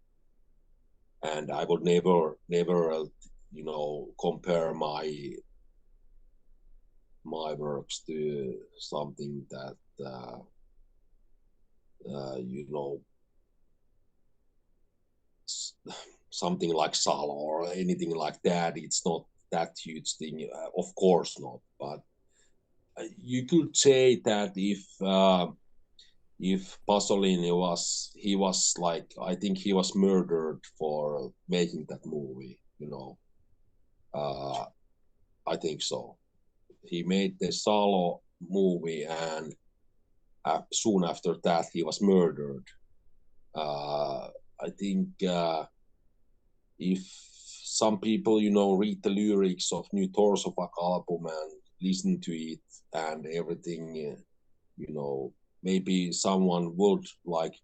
and I would never compare my works to something that you know something like Salo or anything like that. It's not that huge thing, of course not. But you could say that if Pasolini was like, I think he was murdered for making that movie. Uh, I think so. He made the Salo movie, and soon after that he was murdered. I think if some people, read the lyrics of New Torsofuck album and listen to it and everything, maybe someone would, like,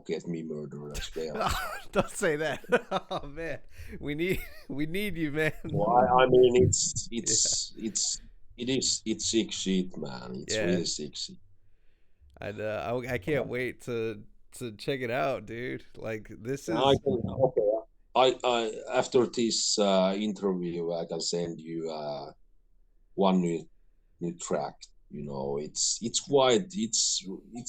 get me murdered as well. Don't say that. Oh man, we need we need you, man. So I mean, Yeah, it's sick shit, man. It's yeah. really sick shit. I can't wait to check it out, dude. Like this I is can, okay. I After this interview, I can send you one new track. It's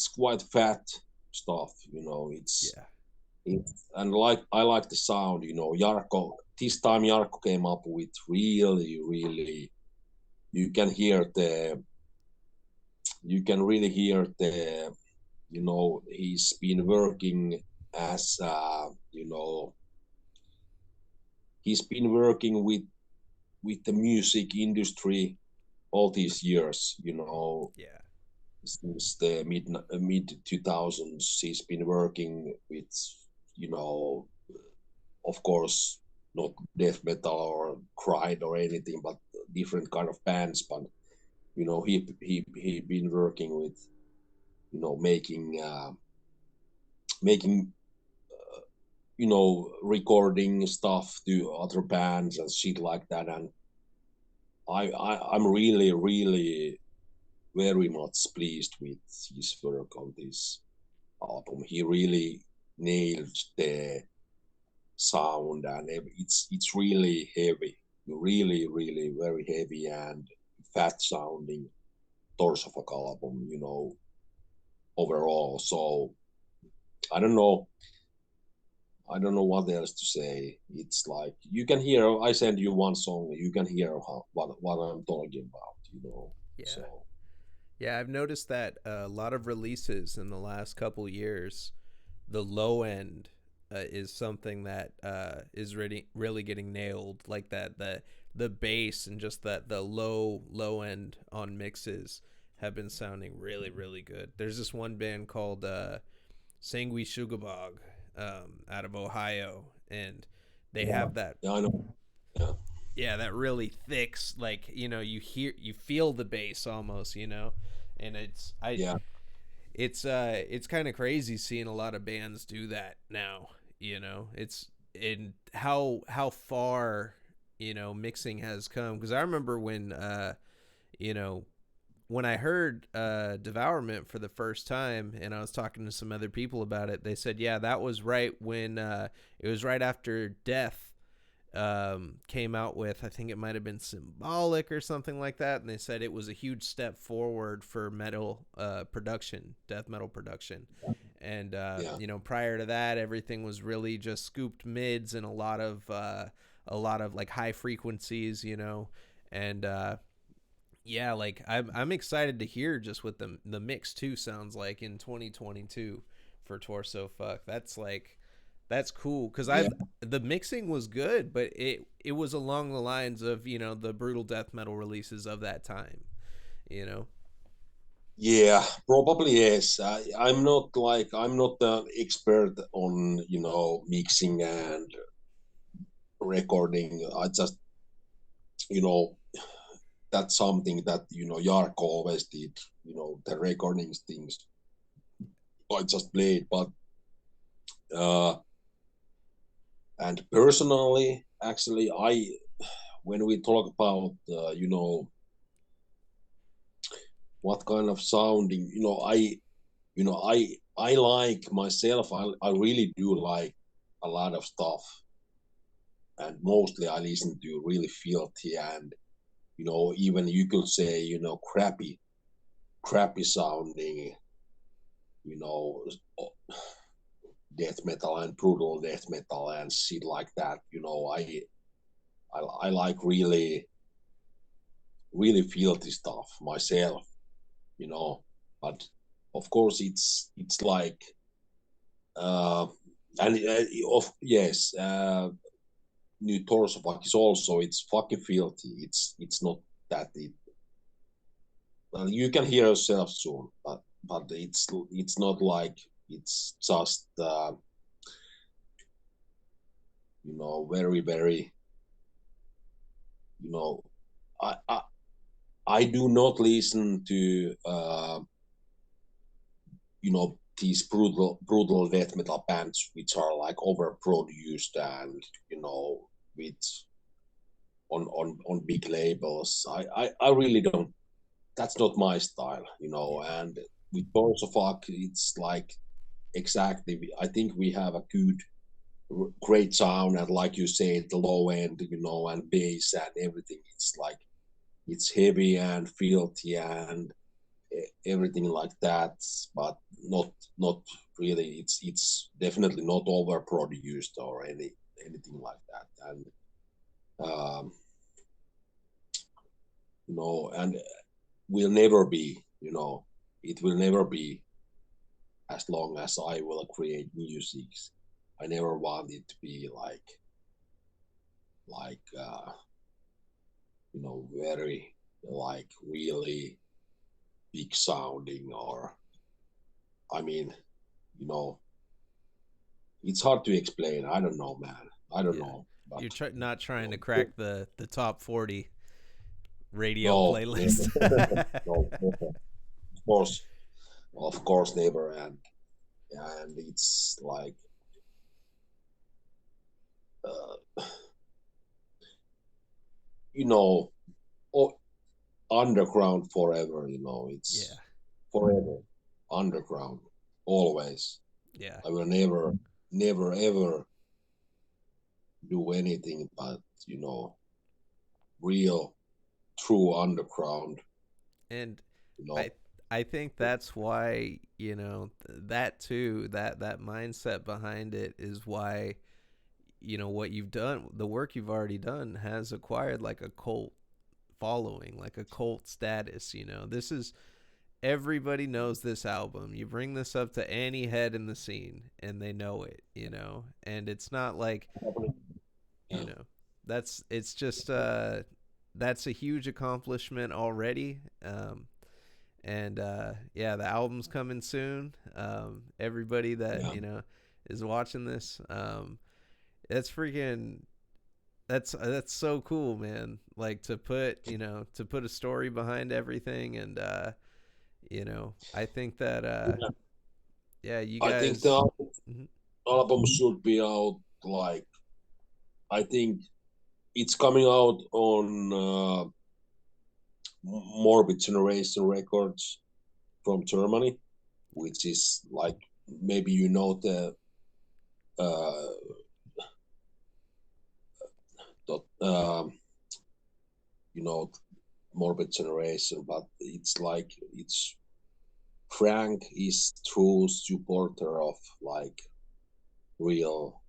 quite fat stuff. yeah. And, like, I like the sound. Jarkko. This time Jarkko came up with really really. You can hear the. You can really hear the. He's been working as he's been working with the music industry all these years. Yeah. Since the mid 2000s, he's been working with, you know of course, not death metal or cried or anything, but different kind of bands. But he been working with, making recording stuff to other bands and shit like that. And I'm really really very much pleased with his work on this album. He really nailed the sound, and it's really heavy, really really very heavy and fat sounding Torsofuck album, overall. So I don't know. I don't know what else to say. It's like, you can hear. I send you one song. You can hear what I'm talking about. Yeah. So Yeah, I've noticed that a lot of releases in the last couple years, the low end is something that is really getting nailed. Like that the bass and just that the low end on mixes have been sounding really, really good. There's this one band called Sangui Sugabog out of Ohio, and they Yeah, have that, yeah, I know. Yeah, yeah, that really thick, like, you feel the bass almost, and yeah, it's kind of crazy seeing a lot of bands do that now. It's in how far mixing has come, because I remember you know when I heard Devourment for the first time, and I was talking to some other people about it, they said, yeah, that was right when it was right after Death came out with, I think it might have been Symbolic or something like that, and they said it was a huge step forward for metal production, death metal production. And yeah, prior to that, everything was really just scooped mids and a lot of like high frequencies, and yeah, like I'm excited to hear just what the mix too sounds like in 2022 for Torso Fuck. That's cool, because yeah. I've the mixing was good, but it was along the lines of the brutal death metal releases of that time. You know. Yeah, probably yes. I'm not an expert on mixing and recording. I just you know that's something that Jarko always did. The recording things. I just played, but uh, and personally, actually, I when we talk about what kind of sounding, I like myself. I really do like a lot of stuff, and mostly I listen to really filthy and even you could say crappy sounding, you know, death metal and brutal death metal and shit like that. I like really filthy stuff myself. You know, but of course it's like uh, and of yes, new Torsofuck is also it's fucking filthy. It's not that it. Well, you can hear yourself soon, but it's not like it's just very very you know I I, I do not listen to these brutal death metal bands which are like overproduced and with on big labels. I really don't. That's not my style, Yeah. and with Torsofuck, it's like exactly. I think we have a good, great sound, and like you said, the low end, and bass and everything. It's like it's heavy and filthy and everything like that, but not really. It's definitely not overproduced or anything like that, and um, and will never be. It will never be as long as I will create music. I never want it to be very like really big sounding or I mean, you know, it's hard to explain. I don't know, man. I don't Yeah. know, but You're not trying to no, crack the top 40 radio no, never, playlist. no, never. Of course, never, and it's like uh, you know, underground forever. Yeah. It's forever underground, always. Yeah. I will never, ever do anything but real, true underground. And You know, I I think that's why, that too, that mindset behind it is why, what you've done, the work you've already done has acquired like a cult following, like a cult status. This is everybody knows this album. You bring this up to any head in the scene and they know it, and it's not like, you yeah, know, it's just that's a huge accomplishment already. And yeah, the album's coming soon. Everybody that Yeah, is watching this, that's freaking that's so cool, man. Like to put a story behind everything, and I think that yeah. yeah, you I think the guys. Mhm. album should be out like I think it's coming out on Morbid Generation Records from Germany, which is like maybe you know uh, the you know Morbid Generation, but it's like it's Frank is true supporter of like real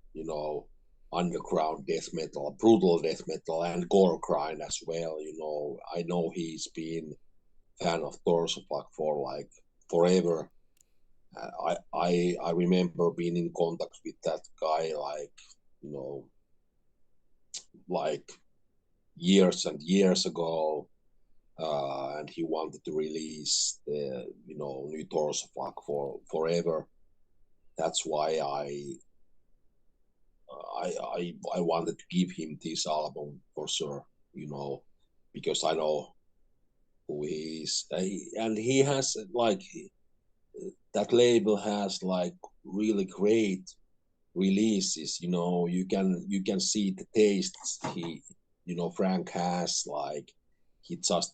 underground death metal, brutal death metal, and gore grind as well. I know he's been fan of Torsofuck for like forever. I remember being in contact with that guy you know like years and years ago, and he wanted to release the new Torsofuck for forever. That's why I wanted to give him this album for sure, because I know who he is, and he has like that label has like really great releases. You can see the tastes Frank has like he just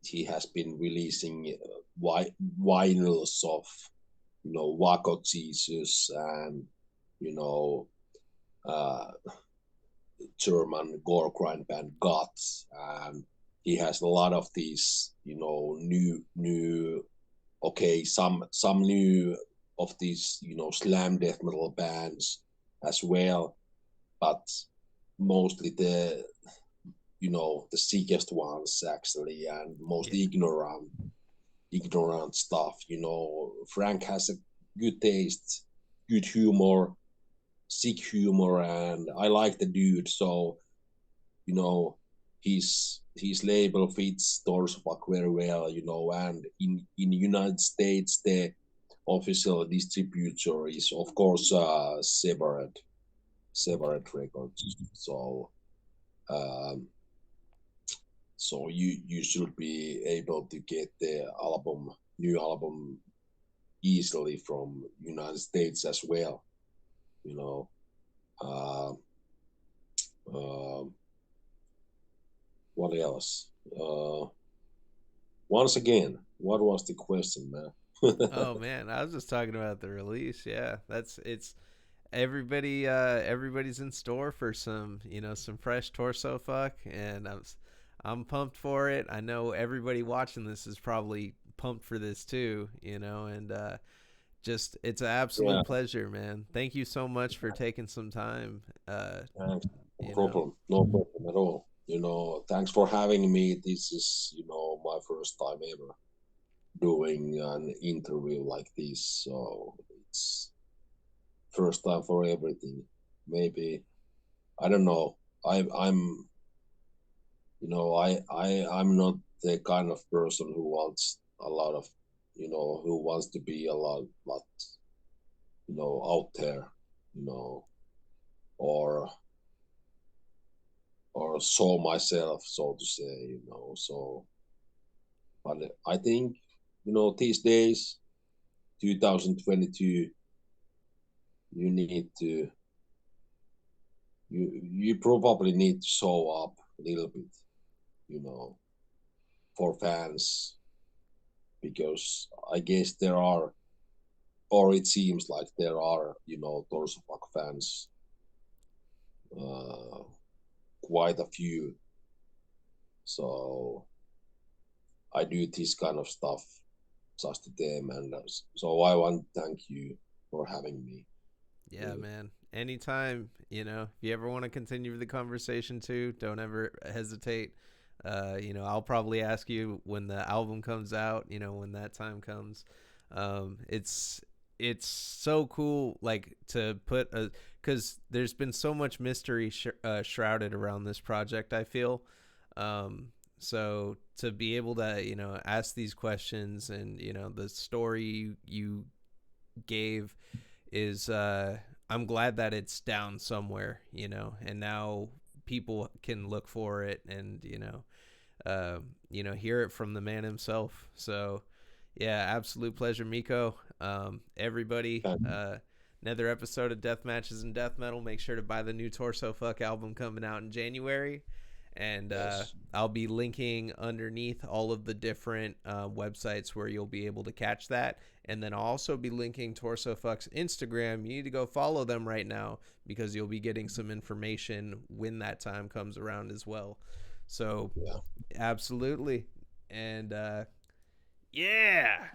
he has been releasing vinyls of Waco Jesus and you know uh German gore grind band Guts, and he has a lot of these, new, okay, some new of these, slam death metal bands as well, but mostly the sickest ones actually, and most Yeah. ignorant stuff. Frank has a good taste, good humor, sick humor, and I like the dude. So you know his label fits Torsofuck very well, and in United States the official distributor is of course Okay. separate records. Um, so you should be able to get the new album easily from United States as well. You know, uh, uh, what else? Uh, Once again, what was the question, man? Oh man, I was just talking about the release. Yeah, that's it's everybody. Everybody's in store for some fresh torso fuck, and I'm pumped for it. I know everybody watching this is probably pumped for this too. And just it's an Yeah, absolute pleasure, man. Thank you so much for taking some time. thanks. No You know, problem. No problem at all. Thanks for having me. This is, my first time ever doing an interview like this. So it's first time for everything. Maybe I don't know. I'm I'm not the kind of person who wants a lot of who wants to be a lot out there, you know, or show myself, so to say, So, but I think, these days, 2022, you need to, you probably need to show up a little bit, you know, for fans, because I guess there are, or it seems like there are, Torsofuck fans, uh, quite a few. So I do this kind of stuff just to them. And so I want to thank you for having me. yeah, Really. man. Anytime, if you ever want to continue the conversation too, don't ever hesitate. I'll probably ask you when the album comes out. When that time comes. It's so cool, like to put a because there's been so much mystery shrouded around this project. I feel, um, So to be able to, ask these questions, and the story you gave is, I'm glad that it's down somewhere, and now people can look for it, and hear it from the man himself. So yeah, absolute pleasure, Miko. Everybody, And another episode of Death Matches and Death Metal. Make sure to buy the new Torso Fuck album coming out in January. And yes, I'll be linking underneath all of the different websites where you'll be able to catch that. And then I'll also be linking Torso Fuck's Instagram. You need to go follow them right now, because you'll be getting some information when that time comes around as well. So yeah. absolutely. And yeah.